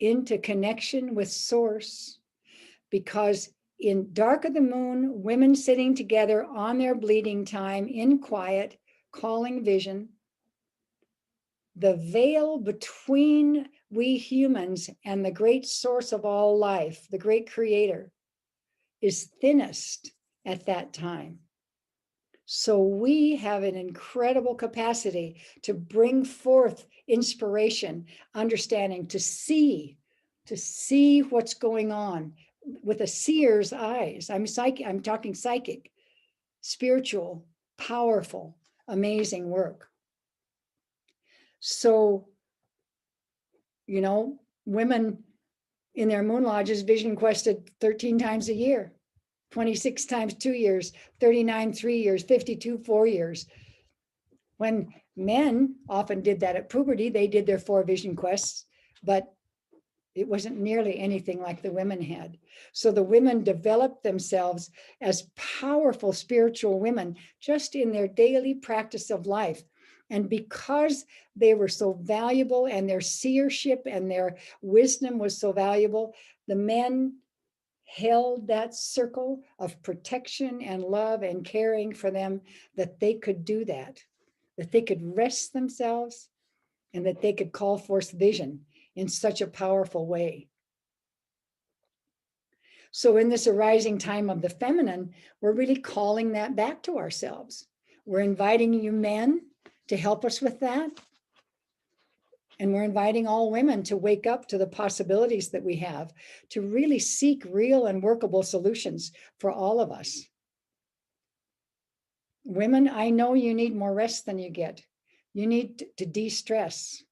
A: into connection with Source, because in dark of the moon, women sitting together on their bleeding time in quiet, calling vision, the veil between we humans and the great source of all life, the great creator, is thinnest at that time. So we have an incredible capacity to bring forth inspiration, understanding, to see what's going on with a seer's eyes. I'm talking psychic, spiritual, powerful, amazing work. So, women in their moon lodges vision quested 13 times a year, 26 times 2 years, 39 3 years, 52 4 years. When men often did that at puberty, they did their 4 vision quests, but it wasn't nearly anything like the women had. So the women developed themselves as powerful spiritual women just in their daily practice of life. And because they were so valuable and their seership and their wisdom was so valuable, the men held that circle of protection and love and caring for them, that they could do that they could rest themselves, and that they could call forth vision in such a powerful way. So in this arising time of the feminine, we're really calling that back to ourselves. We're inviting you men to help us with that. And we're inviting all women to wake up to the possibilities that we have, to really seek real and workable solutions for all of us. Women, I know you need more rest than you get. You need to de-stress.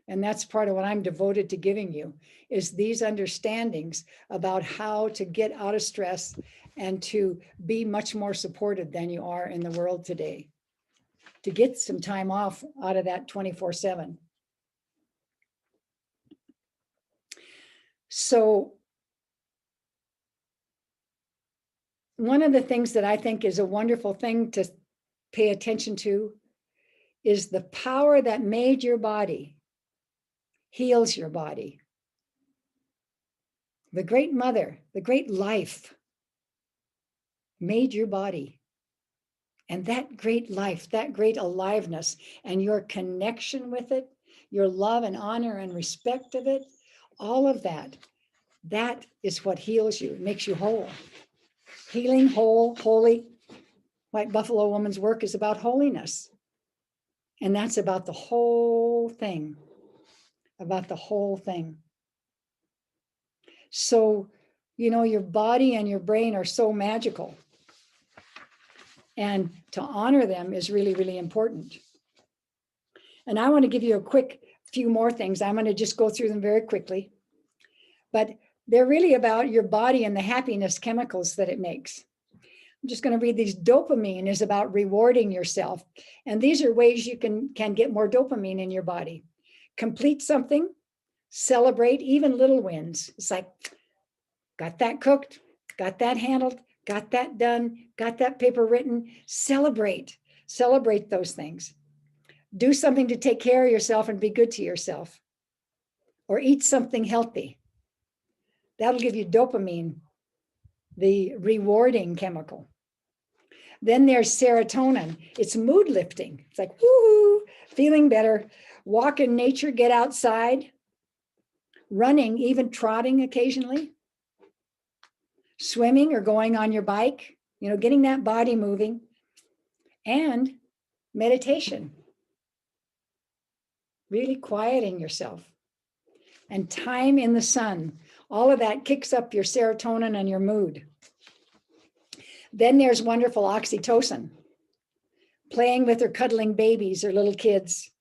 A: And that's part of what I'm devoted to giving you, is these understandings about how to get out of stress and to be much more supported than you are in the world today, to get some time off out of that 24/7. So one of the things that I think is a wonderful thing to pay attention to is the power that made your body heals your body. The great mother, the great life made your body. And that great life, that great aliveness, and your connection with it, your love and honor and respect of it, all of that, that is what heals you, makes you whole. Healing, whole, holy. White Buffalo Woman's work is about holiness. And that's about the whole thing, about the whole thing. So, you know, your body and your brain are so magical. And to honor them is really, really important. And I want to give you a quick few more things. I'm going to just go through them very quickly. But they're really about your body and the happiness chemicals that it makes. I'm just going to read these. Dopamine is about rewarding yourself. And these are ways you can get more dopamine in your body. Complete something, celebrate even little wins. It's like, got that cooked, got that handled, got that done, got that paper written. Celebrate those things. Do something to take care of yourself and be good to yourself. Or eat something healthy. That'll give you dopamine, the rewarding chemical. Then there's serotonin. It's mood lifting. It's like, woohoo, feeling better. Walk in nature, get outside. Running, even trotting occasionally. Swimming or going on your bike, you know, getting that body moving. And meditation. Really quieting yourself. And time in the sun. All of that kicks up your serotonin and your mood. Then there's wonderful oxytocin. Playing with or cuddling babies or little kids.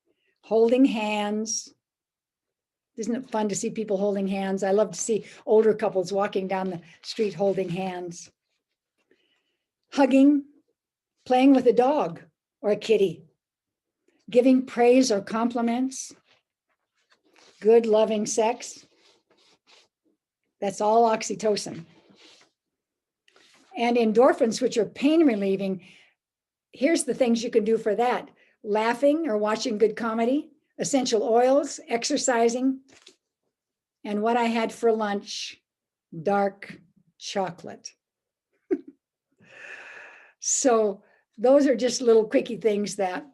A: Holding hands. Isn't it fun to see people holding hands? I love to see older couples walking down the street holding hands. Hugging. Playing with a dog or a kitty. Giving praise or compliments. Good, loving sex. That's all oxytocin. And endorphins, which are pain relieving, here's the things you can do for that. Laughing or watching good comedy, essential oils, exercising, and what I had for lunch, dark chocolate. So those are just little quickie things that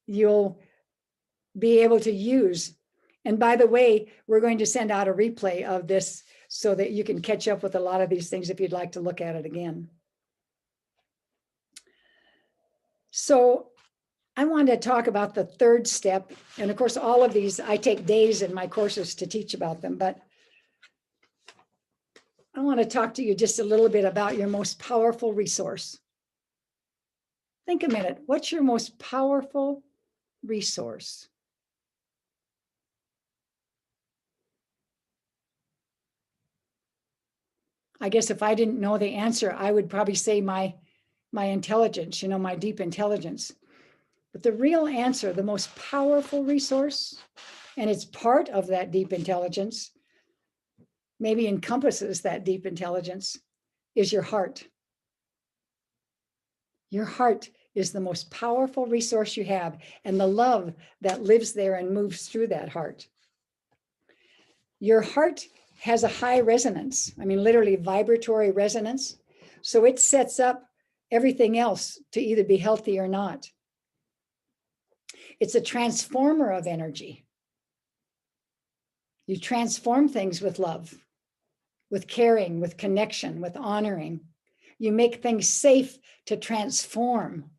A: you'll be able to use. And by the way, we're going to send out a replay of this so that you can catch up with a lot of these things if you'd like to look at it again. So I wanted to talk about the third step. And of course, all of these, I take days in my courses to teach about them, but I want to talk to you just a little bit about your most powerful resource. Think a minute, what's your most powerful resource? I guess if I didn't know the answer, I would probably say my intelligence, you know, my deep intelligence. But the real answer, the most powerful resource, and it's part of that deep intelligence, maybe encompasses that deep intelligence, is your heart. Your heart is the most powerful resource you have, and the love that lives there and moves through that heart. Your heart has a high resonance. I mean, literally vibratory resonance. So it sets up everything else to either be healthy or not. It's a transformer of energy. You transform things with love. with caring, with connection, with honoring. You make things safe to transform,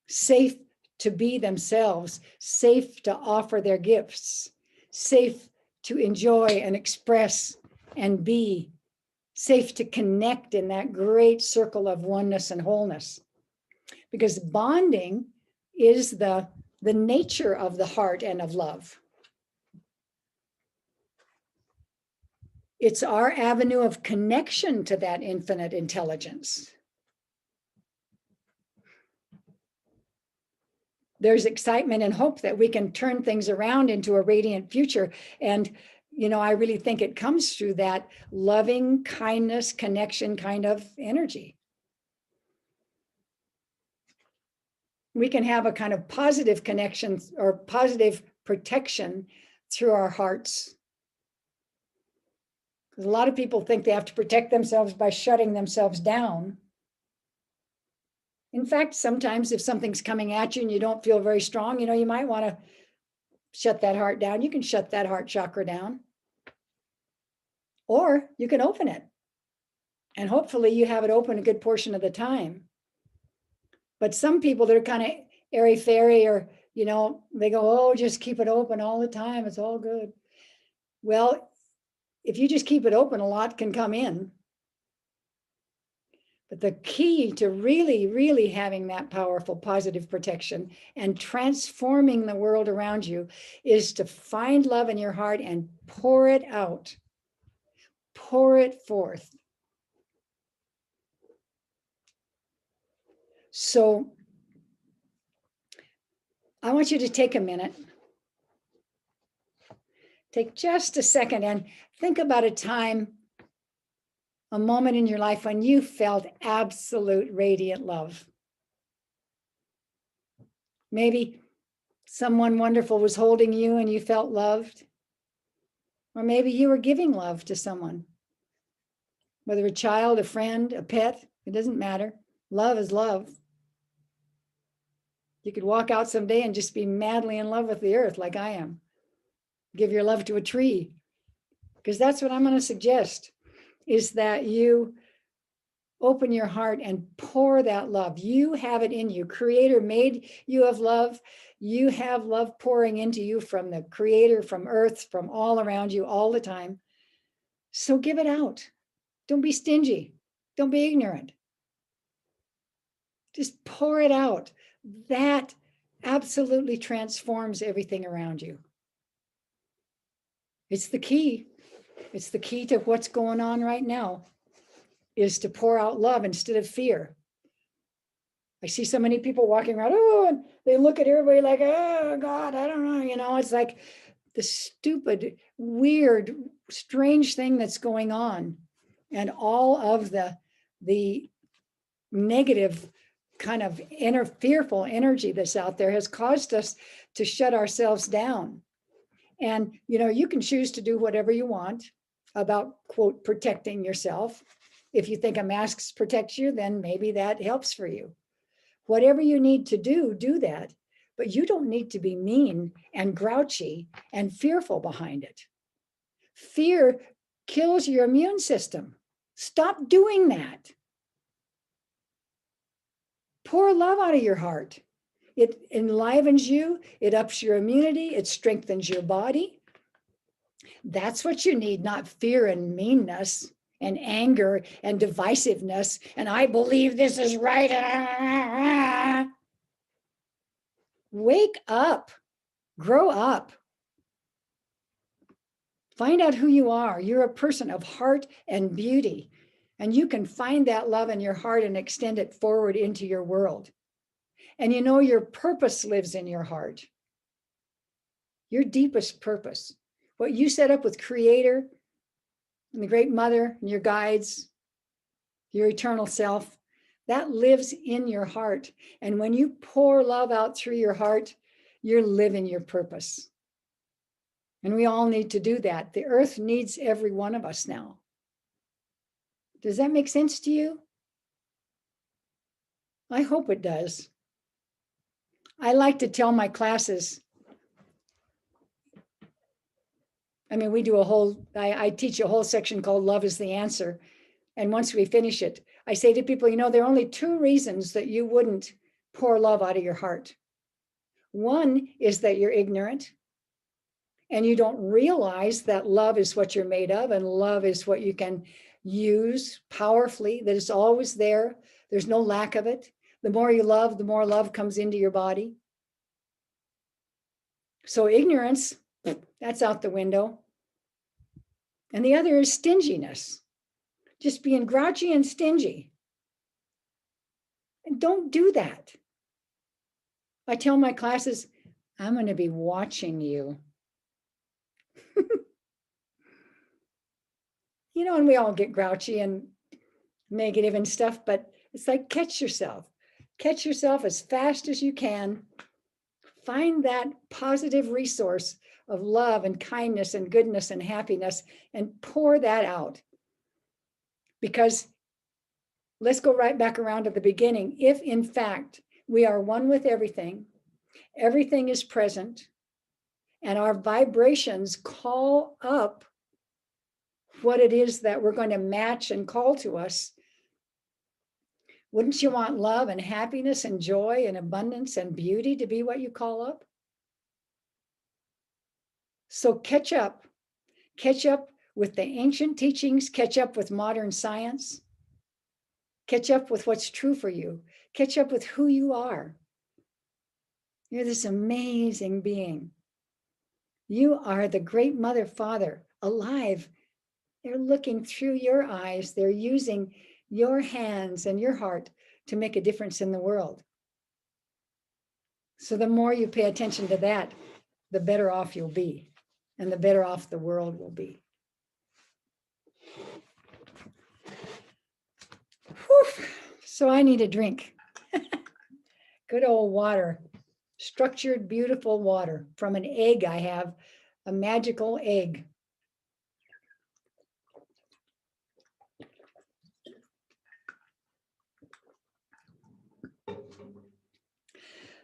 A: safe to be themselves, safe to offer their gifts, safe to enjoy and express and be, safe to connect in that great circle of oneness and wholeness. Because bonding is the nature of the heart and of love. It's our avenue of connection to that infinite intelligence. There's excitement and hope that we can turn things around into a radiant future. And, I really think it comes through that loving kindness, connection kind of energy. We can have a kind of positive connection or positive protection through our hearts. Because a lot of people think they have to protect themselves by shutting themselves down. In fact, sometimes if something's coming at you and you don't feel very strong, you might want to shut that heart down. You can shut that heart chakra down. Or you can open it. And hopefully you have it open a good portion of the time. But some people that are kind of airy-fairy or, they go, oh, just keep it open all the time. It's all good. Well, if you just keep it open, a lot can come in. But the key to really, really having that powerful positive protection and transforming the world around you is to find love in your heart and pour it out. Pour it forth. So I want you to take a minute. Take just a second and think about a time, a moment in your life when you felt absolute radiant love. Maybe someone wonderful was holding you and you felt loved. Or maybe you were giving love to someone, whether a child, a friend, a pet, it doesn't matter. Love is love. You could walk out someday and just be madly in love with the earth like I am. Give your love to a tree. Because that's what I'm going to suggest, is that you open your heart and pour that love. You have it in you. Creator made you of love. You have love pouring into you from the Creator, from earth, from all around you all the time. So give it out. Don't be stingy. Don't be ignorant. Just pour it out. That absolutely transforms everything around you. It's the key. It's the key to what's going on right now, is to pour out love instead of fear. I see so many people walking around, and they look at everybody like, oh God, I don't know. It's like the stupid, weird, strange thing that's going on. And all of the negative kind of fearful energy that's out there has caused us to shut ourselves down. And, you can choose to do whatever you want about, quote, protecting yourself. If you think a mask protects you, then maybe that helps for you. Whatever you need to do, do that. But you don't need to be mean and grouchy and fearful behind it. Fear kills your immune system. Stop doing that. Pour love out of your heart. It enlivens you. It ups your immunity. It strengthens your body. That's what you need, not fear and meanness and anger and divisiveness. And I believe this is right. Wake up. Grow up. Find out who you are. You're a person of heart and beauty. And you can find that love in your heart and extend it forward into your world. And your purpose lives in your heart. Your deepest purpose. What you set up with Creator and the Great Mother and your guides, your eternal self, that lives in your heart. And when you pour love out through your heart, you're living your purpose. And we all need to do that. The earth needs every one of us now. Does that make sense to you? I hope it does. I like to tell my classes, I mean, we do a whole, I teach a whole section called Love is the Answer. And once we finish it, I say to people, you know, there are only two reasons that you wouldn't pour love out of your heart. One is that you're ignorant and you don't realize that love is what you're made of and love is what you can use powerfully, that it's always there. There's no lack of it. The more you love, the more love comes into your body. So ignorance, that's out the window. And the other is stinginess, just being grouchy and stingy. And don't do that. I tell my classes, I'm going to be watching you. You know, and we all get grouchy and negative and stuff, but it's like catch yourself as fast as you can. Find that positive resource of love and kindness and goodness and happiness and pour that out. Because let's go right back around to the beginning. If in fact we are one with everything, everything is present, and our vibrations call up what it is that we're going to match and call to us, wouldn't you want love and happiness and joy and abundance and beauty to be what you call up? So catch up with the ancient teachings, catch up with modern science, catch up with what's true for you, catch up with who you are. You're this amazing being. You are the great mother, father, alive. They're looking through your eyes. They're using your hands and your heart to make a difference in the world. So the more you pay attention to that, the better off you'll be, and the better off the world will be. Whew. So I need a drink. Good old water, structured, beautiful water from an egg I have, a magical egg.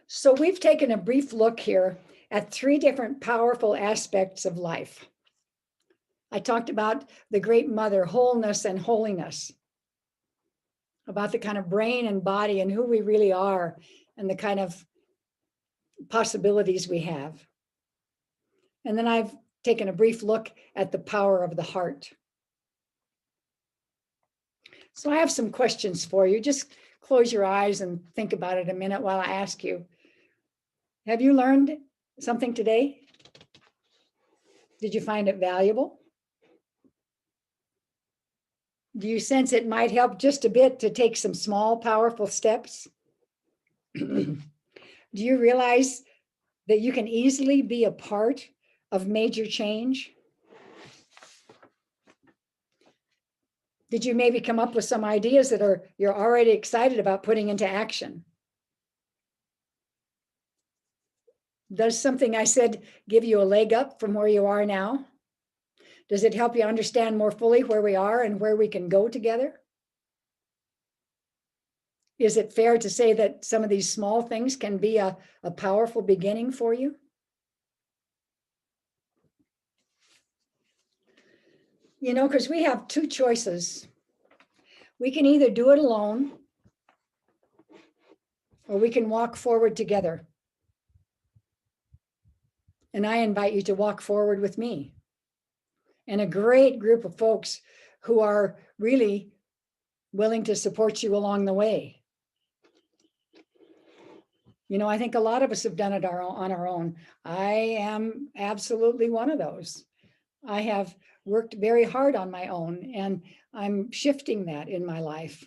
A: So we've taken a brief look here at three different powerful aspects of life. I talked about the great mother, wholeness and holiness, about the kind of brain and body and who we really are and the kind of possibilities we have. And then I've taken a brief look at the power of the heart. So I have some questions for you. Just close your eyes and think about it a minute while I ask you. Have you learned something today? Did you find it valuable? Do you sense it might help just a bit to take some small, powerful steps? Do you realize that you can easily be a part of major change? Did you maybe come up with some ideas that you're already excited about putting into action? Does something I said give you a leg up from where you are now? Does it help you understand more fully where we are and where we can go together? Is it fair to say that some of these small things can be a powerful beginning for you? You know, because we have two choices. We can either do it alone or we can walk forward together. And I invite you to walk forward with me and a great group of folks who are really willing to support you along the way. You know, I think a lot of us have done it on our own. I am absolutely one of those. I have worked very hard on my own, and I'm shifting that in my life,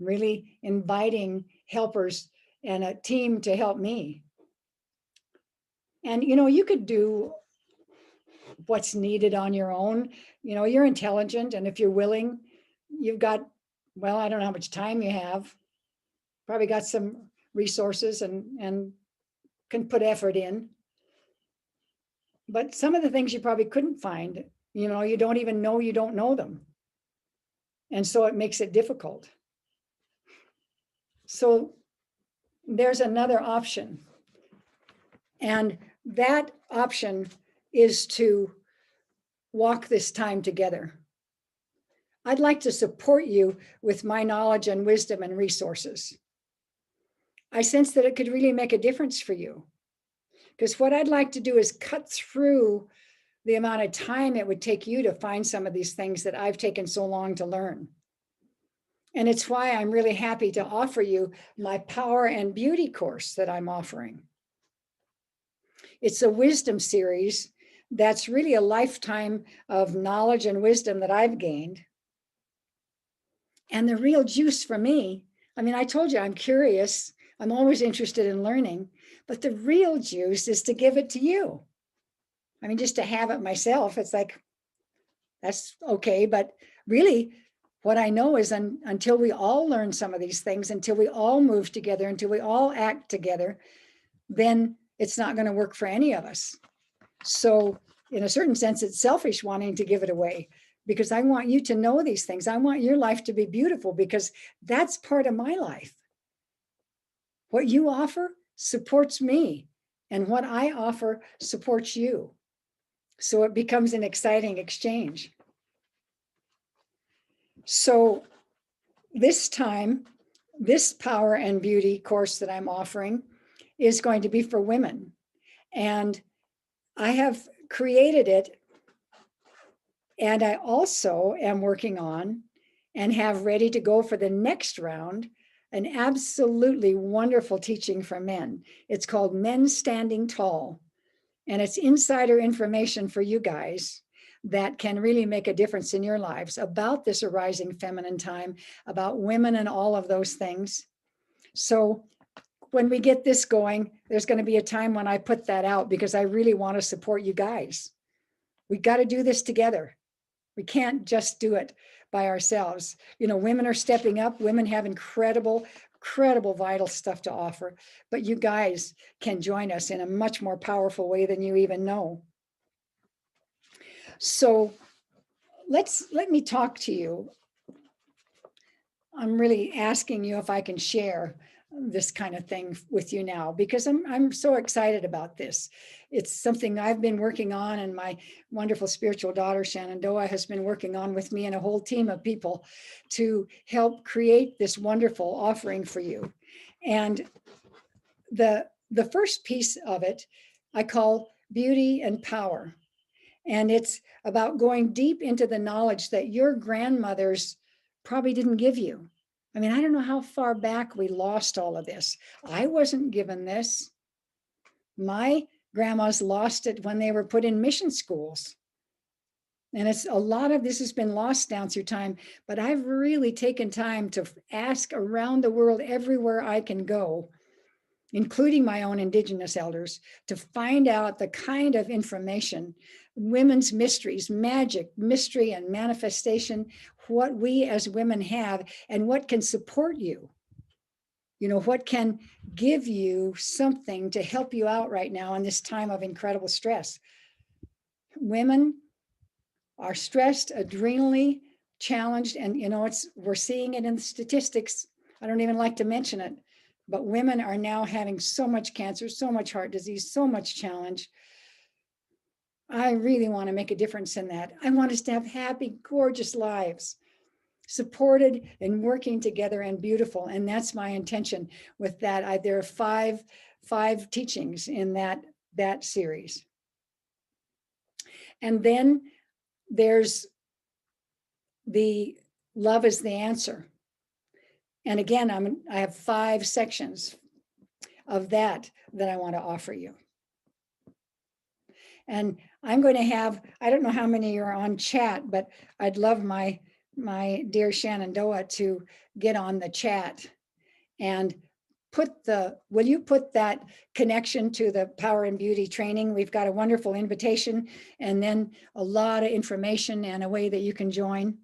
A: really inviting helpers and a team to help me. And, you know, you could do what's needed on your own. You know, you're intelligent, and if you're willing, you've got, well, I don't know how much time you have, probably got some resources and can put effort in. But some of the things you probably couldn't find, you know, you don't even know you don't know them. And so it makes it difficult. So there's another option. And that option is to walk this time together. I'd like to support you with my knowledge and wisdom and resources. I sense that it could really make a difference for you, because what I'd like to do is cut through the amount of time it would take you to find some of these things that I've taken so long to learn. And it's why I'm really happy to offer you my Power and Beauty course that I'm offering. It's a wisdom series that's really a lifetime of knowledge and wisdom that I've gained. And the real juice for me, I mean, I told you I'm curious. I'm always interested in learning, but the real juice is to give it to you. I mean, just to have it myself, it's like, that's okay. But really, what I know is until we all learn some of these things, until we all move together, until we all act together, then it's not going to work for any of us. So in a certain sense, it's selfish wanting to give it away, because I want you to know these things. I want your life to be beautiful, because that's part of my life. What you offer supports me, and what I offer supports you. So it becomes an exciting exchange. So this time, this Power and Beauty course that I'm offering is going to be for women. And I have created it, and I also am working on and have ready to go for the next round an absolutely wonderful teaching for men. It's called Men Standing Tall, and it's insider information for you guys that can really make a difference in your lives about this arising feminine time, about women and all of those things. So when we get this going, there's going to be a time when I put that out, because I really want to support you guys. We got to do this together. We can't just do it by ourselves. You know, women are stepping up. Women have incredible, vital stuff to offer, but you guys can join us in a much more powerful way than you even know. So let me talk to you. I'm really asking you if I can share this kind of thing with you now, because I'm so excited about this. It's something I've been working on, and my wonderful spiritual daughter, Shenandoah, has been working on with me and a whole team of people to help create this wonderful offering for you. And the first piece of it, I call Beauty and Power. And it's about going deep into the knowledge that your grandmothers probably didn't give you. I mean, I don't know how far back we lost all of this. I wasn't given this. My grandmas lost it when they were put in mission schools. And it's a lot of this has been lost down through time, but I've really taken time to ask around the world, everywhere I can go, including my own Indigenous elders, to find out the kind of information, women's mysteries, magic, mystery, and manifestation, what we as women have, and what can support you. You know, what can give you something to help you out right now in this time of incredible stress. Women are stressed, adrenally challenged, and you know, we're seeing it in the statistics. I don't even like to mention it, but women are now having so much cancer, so much heart disease, so much challenge. I really want to make a difference in that. I want us to have happy, gorgeous lives, supported and working together and beautiful. And that's my intention with that. There are five teachings in that series. And then there's the Love is the Answer. And again, I have 5 sections of that I want to offer you. And I'm going to have, I don't know how many are on chat, but I'd love my dear Shenandoah to get on the chat and will you put that connection to the Power and Beauty training? We've got a wonderful invitation, and then a lot of information and a way that you can join.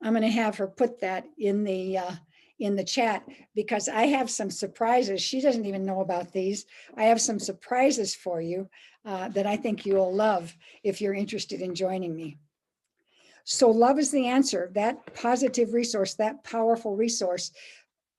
A: I'm going to have her put that in the chat, because I have some surprises. She doesn't even know about these. I have some surprises for you that I think you'll love if you're interested in joining me. So Love is the Answer, that positive resource, that powerful resource,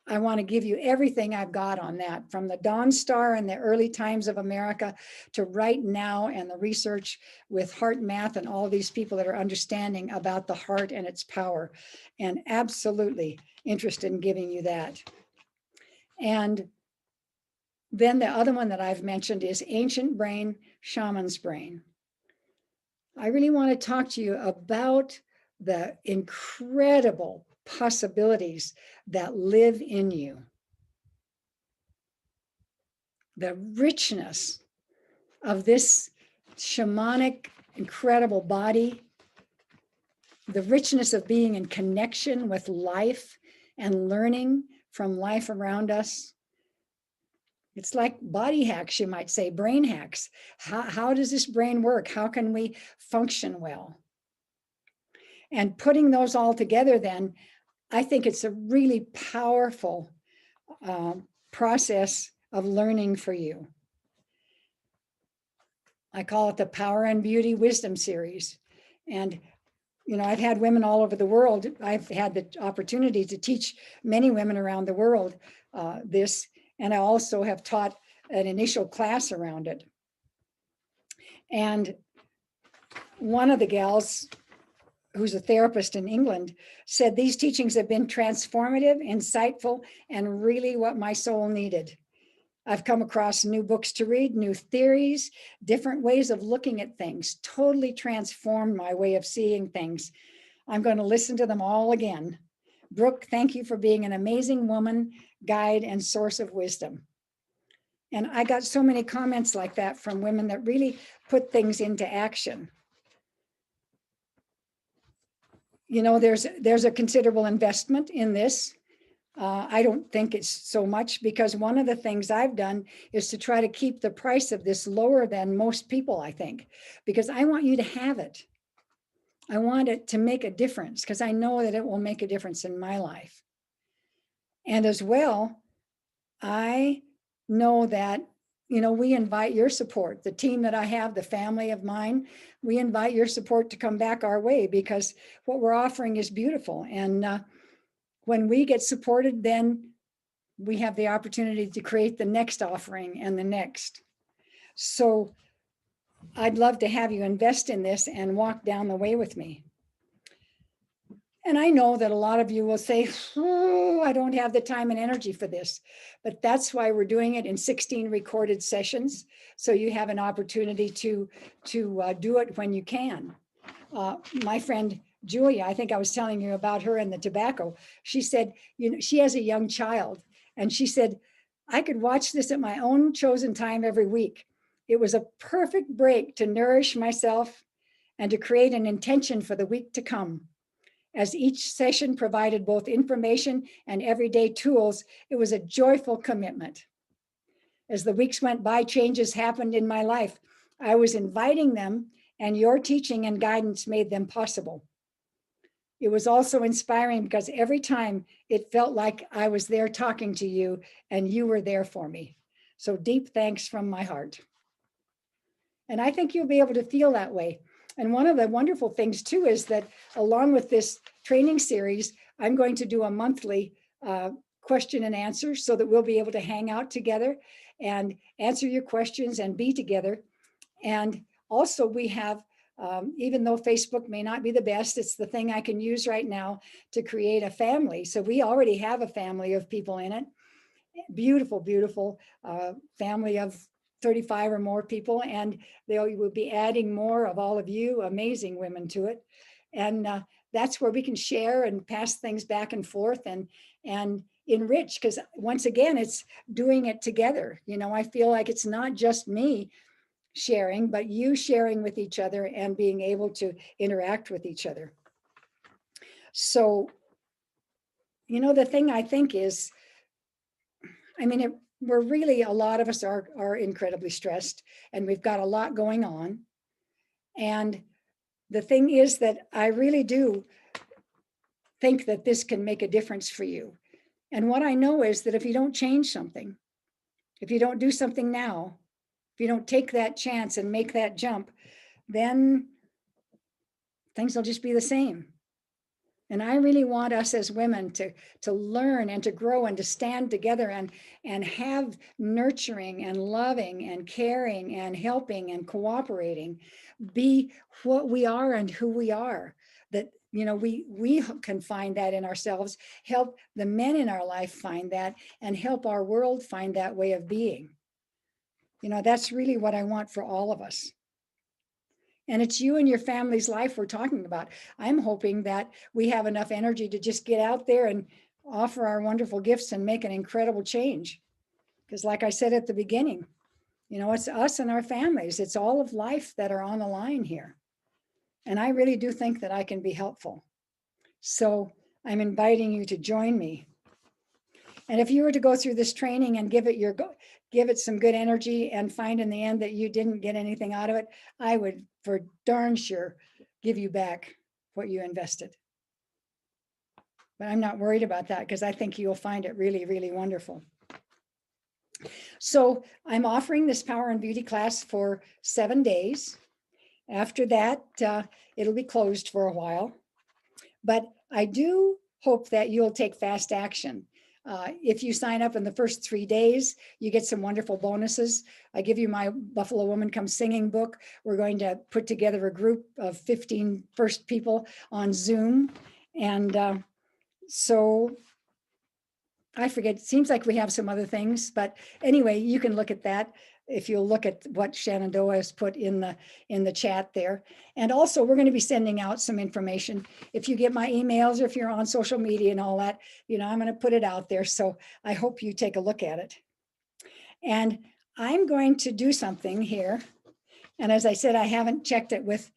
A: I want to give you everything I've got on that, from the Dawn Star and the early times of America to right now, and the research with heart math and all these people that are understanding about the heart and its power. And absolutely interested in giving you that. And then the other one that I've mentioned is Ancient Brain, Shaman's Brain. I really want to talk to you about the incredible possibilities that live in you. The richness of this shamanic, incredible body, the richness of being in connection with life and learning from life around us. It's like body hacks, you might say, brain hacks. How does this brain work? How can we function well? And putting those all together, then, I think it's a really powerful process of learning for you. I call it the Power and Beauty Wisdom Series. And, you know, I've had women all over the world. I've had the opportunity to teach many women around the world this, and I also have taught an initial class around it. And one of the gals, who's a therapist in England, said these teachings have been transformative, insightful, and really what my soul needed. I've come across new books to read, new theories, different ways of looking at things, totally transformed my way of seeing things. I'm going to listen to them all again. Brooke, thank you for being an amazing woman, guide, and source of wisdom. And I got so many comments like that from women that really put things into action. You know, there's a considerable investment in this. I don't think it's so much, because one of the things I've done is to try to keep the price of this lower than most people, I think, because I want you to have it. I want it to make a difference, because I know that it will make a difference in my life. And as well, I know that, you know, we invite your support. The team that I have, the family of mine, we invite your support to come back our way, because what we're offering is beautiful. And when we get supported, then we have the opportunity to create the next offering and the next. So I'd love to have you invest in this and walk down the way with me. And I know that a lot of you will say, oh, I don't have the time and energy for this. But that's why we're doing it in 16 recorded sessions. So you have an opportunity to do it when you can. My friend Julia, I think I was telling you about her and the tobacco. She said, you know, she has a young child. And she said, I could watch this at my own chosen time every week. It was a perfect break to nourish myself and to create an intention for the week to come. As each session provided both information and everyday tools, it was a joyful commitment. As the weeks went by, changes happened in my life. I was inviting them, and your teaching and guidance made them possible. It was also inspiring because every time it felt like I was there talking to you and you were there for me. So deep thanks from my heart. And I think you'll be able to feel that way. And one of the wonderful things too is that along with this training series, I'm going to do a monthly question and answer, so that we'll be able to hang out together and answer your questions and be together. And also we have, even though Facebook may not be the best, it's the thing I can use right now to create a family. So we already have a family of people in it. Beautiful, beautiful family of 35 or more people. And they will be adding more of all of you amazing women to it. And that's where we can share and pass things back and forth and enrich, because once again, it's doing it together. You know, I feel like it's not just me sharing, but you sharing with each other and being able to interact with each other. So, you know, the thing I think is, I mean, we're really, a lot of us are incredibly stressed, and we've got a lot going on. And the thing is that I really do think that this can make a difference for you. And what I know is that if you don't change something, if you don't do something now, if you don't take that chance and make that jump, then things will just be the same. And I really want us as women to learn and to grow and to stand together and have nurturing and loving and caring and helping and cooperating be what we are and who we are. That, you know, we can find that in ourselves, help the men in our life find that, and help our world find that way of being. You know, that's really what I want for all of us. And it's you and your family's life we're talking about. I'm hoping that we have enough energy to just get out there and offer our wonderful gifts and make an incredible change. Because like I said at the beginning, you know, it's us and our families. It's all of life that are on the line here. And I really do think that I can be helpful. So I'm inviting you to join me. And if you were to go through this training and give it some good energy and find in the end that you didn't get anything out of it, I would for darn sure give you back what you invested. But I'm not worried about that because I think you'll find it really, really wonderful. So I'm offering this Power and Beauty class for 7 days. After that, it'll be closed for a while. But I do hope that you'll take fast action. If you sign up in the first 3 days, you get some wonderful bonuses. I give you my Buffalo Woman Comes Singing book. We're going to put together a group of 15 first people on Zoom. And so I forget, it seems like we have some other things, but anyway, you can look at that if you'll look at what Shenandoah has put in the chat there. And also we're going to be sending out some information. If you get my emails or if you're on social media and all that, you know, I'm going to put it out there. So I hope you take a look at it. And I'm going to do something here. And as I said, I haven't checked it with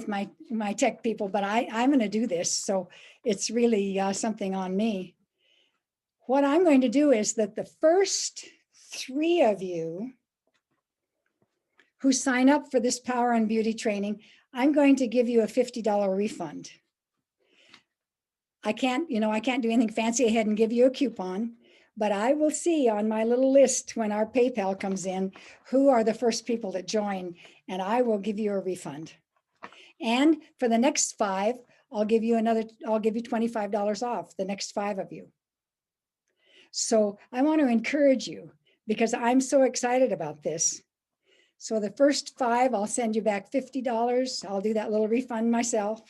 A: my tech people, but I'm going to do this. So it's really something on me. What I'm going to do is that the first 3 of you who sign up for this Power and Beauty training, I'm going to give you a $50 refund. I can't do anything fancy ahead and give you a coupon, but I will see on my little list when our PayPal comes in, who are the first people that join, and I will give you a refund. And for the next 5, I'll give you $25 off, the next 5 of you. So I want to encourage you because I'm so excited about this. So the first 5, I'll send you back $50. I'll do that little refund myself.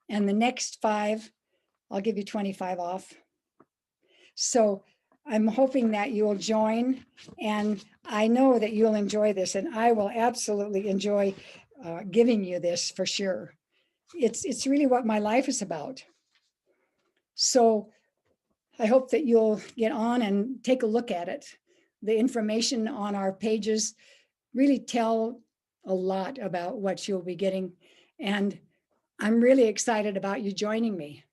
A: And the next 5, I'll give you 25 off. So I'm hoping that you'll join, and I know that you'll enjoy this, and I will absolutely enjoy giving you this for sure. It's really what my life is about. So I hope that you'll get on and take a look at it. The information on our pages really tell a lot about what you'll be getting. And I'm really excited about you joining me.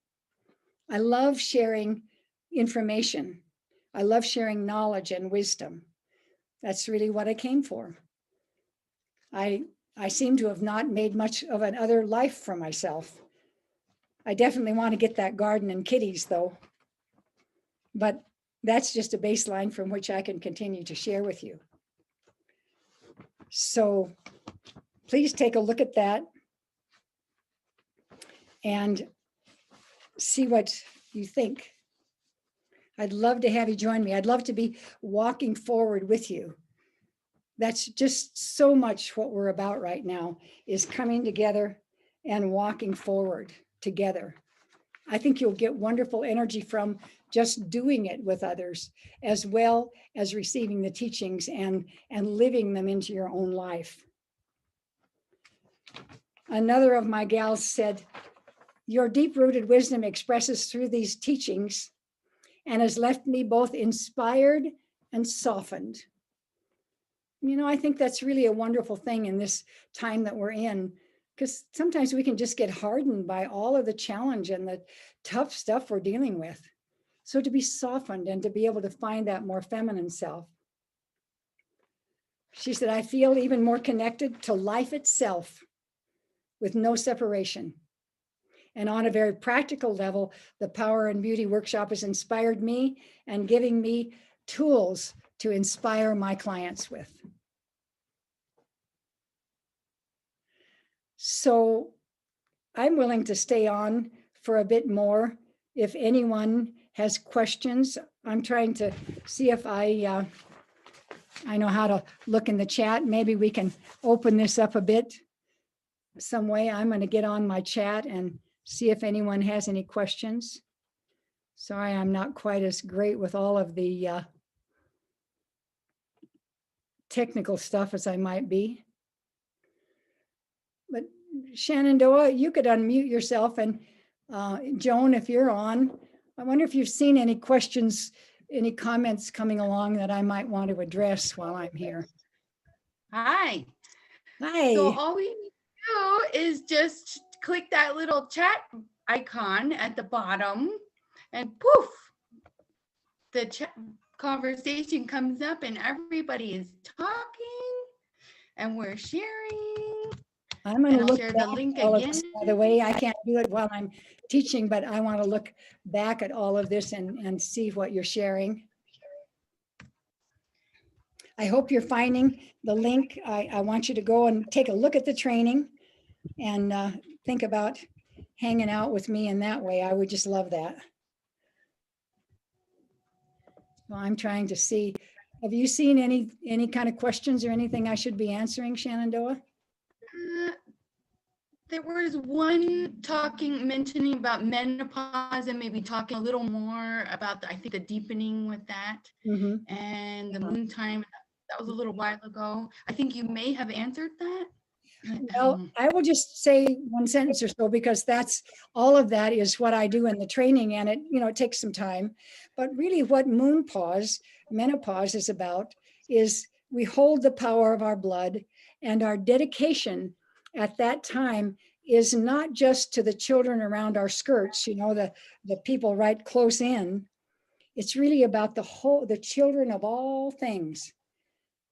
A: I love sharing information. I love sharing knowledge and wisdom. That's really what I came for. I seem to have not made much of another life for myself. I definitely want to get that garden and kitties though. But that's just a baseline from which I can continue to share with you. So please take a look at that and see what you think. I'd love to have you join me. I'd love to be walking forward with you. That's just so much what we're about right now, is coming together and walking forward together. I think you'll get wonderful energy from just doing it with others, as well as receiving the teachings and living them into your own life. Another of my gals said, your deep-rooted wisdom expresses through these teachings and has left me both inspired and softened. You know, I think that's really a wonderful thing in this time that we're in, because sometimes we can just get hardened by all of the challenge and the tough stuff we're dealing with. So to be softened and to be able to find that more feminine self. She said, I feel even more connected to life itself with no separation. And on a very practical level, the Power and Beauty workshop has inspired me and giving me tools to inspire my clients with. So I'm willing to stay on for a bit more. If anyone has questions, I'm trying to see if I know how to look in the chat. Maybe we can open this up a bit some way. I'm going to get on my chat and see if anyone has any questions. Sorry, I'm not quite as great with all of the technical stuff as I might be. But Shenandoah, you could unmute yourself, and Joan, if you're on, I wonder if you've seen any questions, any comments coming along that I might want to address while I'm here.
B: Hi.
A: Hi.
B: So all we need to do is just click that little chat icon at the bottom, and poof, the chat conversation comes up and everybody is talking and we're sharing.
A: I'm going to look
B: share
A: back
B: the link
A: at all of
B: again.
A: this. By the way, I can't do it while I'm teaching, but I want to look back at all of this and see what you're sharing. I hope you're finding the link. I want you to go and take a look at the training and think about hanging out with me in that way. I would just love that. Well, I'm trying to see, have you seen any kind of questions or anything I should be answering, Shenandoah?
B: There was one mentioning about menopause and maybe talking a little more about, I think, the deepening with that.
A: Mm-hmm.
B: And the moon time, that was a little while ago. I think you may have answered that.
A: Well, I will just say one sentence or so, because that's all of that is what I do in the training, and it takes some time. But really what menopause is about is we hold the power of our blood, and our dedication at that time is not just to the children around our skirts, the people right close in. It's really about the children of all things.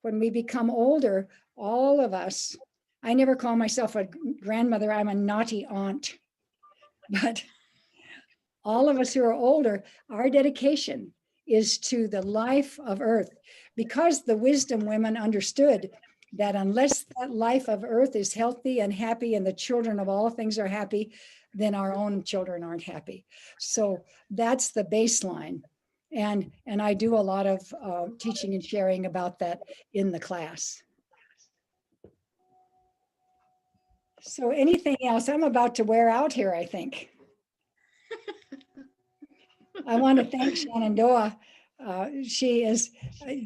A: When we become older, all of us, I never call myself a grandmother, I'm a naughty aunt. But all of us who are older, our dedication is to the life of earth, because the wisdom women understood that unless that life of earth is healthy and happy and the children of all things are happy, then our own children aren't happy. So that's the baseline. And I do a lot of teaching and sharing about that in the class. So anything else? I'm about to wear out here, I think. I want to thank Shenandoah. She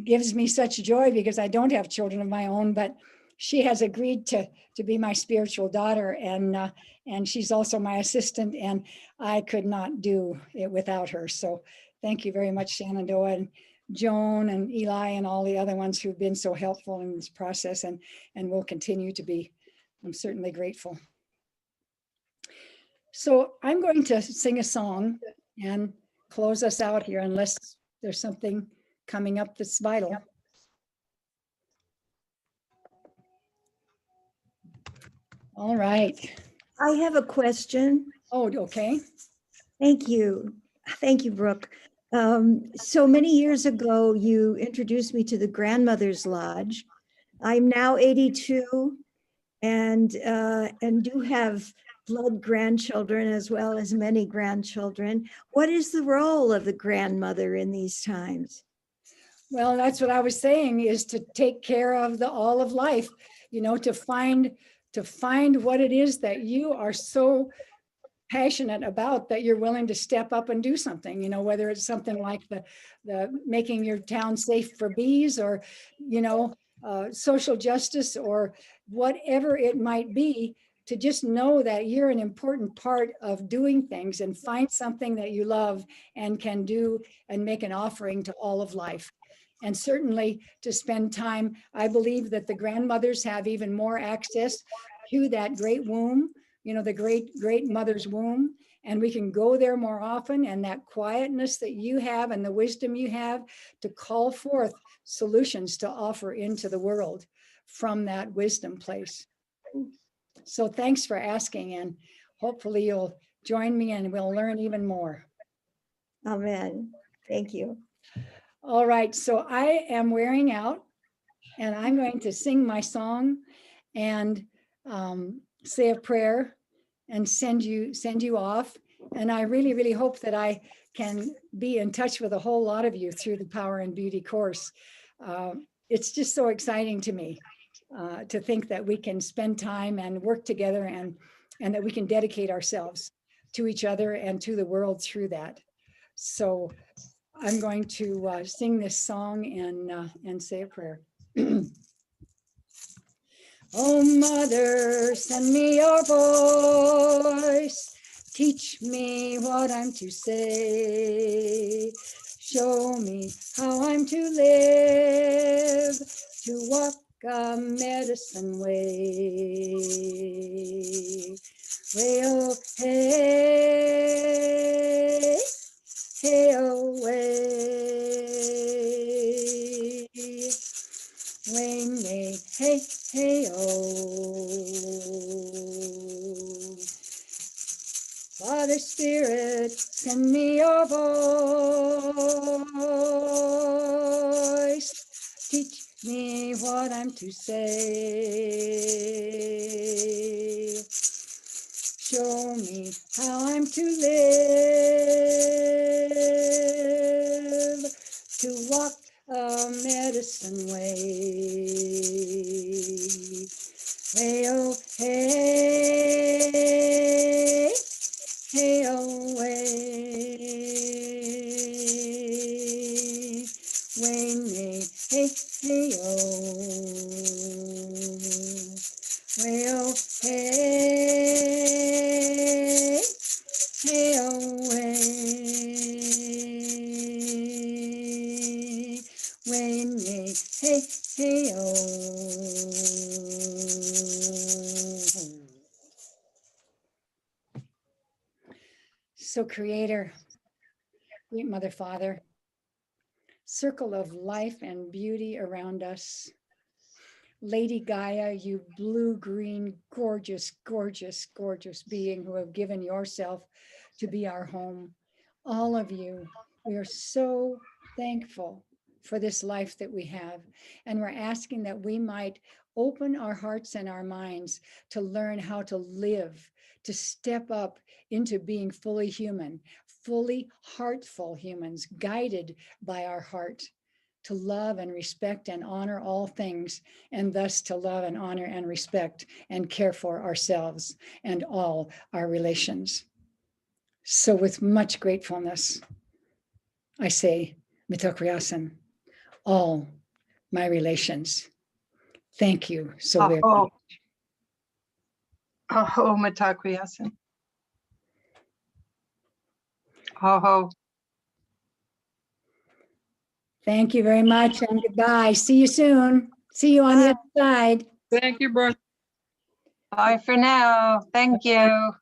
A: gives me such joy, because I don't have children of my own, but she has agreed to be my spiritual daughter, and she's also my assistant, and I could not do it without her. So thank you very much, Shenandoah, and Joan and Eli and all the other ones who've been so helpful in this process, and will continue to be. I'm certainly grateful. So I'm going to sing a song and close us out here, unless there's something coming up that's vital. All right.
C: I have a question.
A: Oh, okay.
C: Thank you. Thank you, Brooke. So many years ago, you introduced me to the Grandmother's Lodge. I'm now 82 and do have blood grandchildren as well as many grandchildren. What is the role of the grandmother in these times?
A: Well, that's what I was saying, is to take care of all of life, to find what it is that you are so passionate about that you're willing to step up and do something, whether it's something like the making your town safe for bees, or, social justice, or whatever it might be, to just know that you're an important part of doing things, and find something that you love and can do and make an offering to all of life. And certainly to spend time, I believe that the grandmothers have even more access to that great womb, the great mother's womb, and we can go there more often, and that quietness that you have and the wisdom you have to call forth solutions to offer into the world from that wisdom place. So thanks for asking, and hopefully you'll join me and we'll learn even more.
C: Amen. Thank you.
A: All right, so I am wearing out, and I'm going to sing my song and say a prayer and send you off. And I really, really hope that I can be in touch with a whole lot of you through the Power and Beauty course. It's just so exciting to me to think that we can spend time and work together, and that we can dedicate ourselves to each other and to the world through that. So I'm going to sing this song and say a prayer. Oh, Mother, send me your voice. Teach me what I'm to say. Show me how I'm to live, to walk a medicine way. Way, oh, hey, hey, oh, way. Way, may, hey, hey, oh. Father Spirit, send me your voice. Teach me what I'm to say. Show me how I'm to live, to walk a medicine way. Hey, oh, hey, hey, oh, way. Way, may, hey, hey, oh. Way, oh, hey, hey, oh, way. Way, may, hey, hey, oh. So, Creator, Sweet Mother, Father, circle of life and beauty around us. Lady Gaia, you blue-green, gorgeous, gorgeous, gorgeous being who have given yourself to be our home. All of you, we are so thankful for this life that we have. And we're asking that we might open our hearts and our minds to learn how to live, to step up into being fully human, fully heartful humans, guided by our heart, to love and respect and honor all things, and thus to love and honor and respect and care for ourselves and all our relations. So with much gratefulness, I say, Mitokriasan, all my relations. Thank you so very much.
D: Aho Matakriyasan. Aho.
A: Thank you very much and goodbye. See you soon. See you on the other side.
E: Thank you, Brooke.
D: Bye for now. Thank you.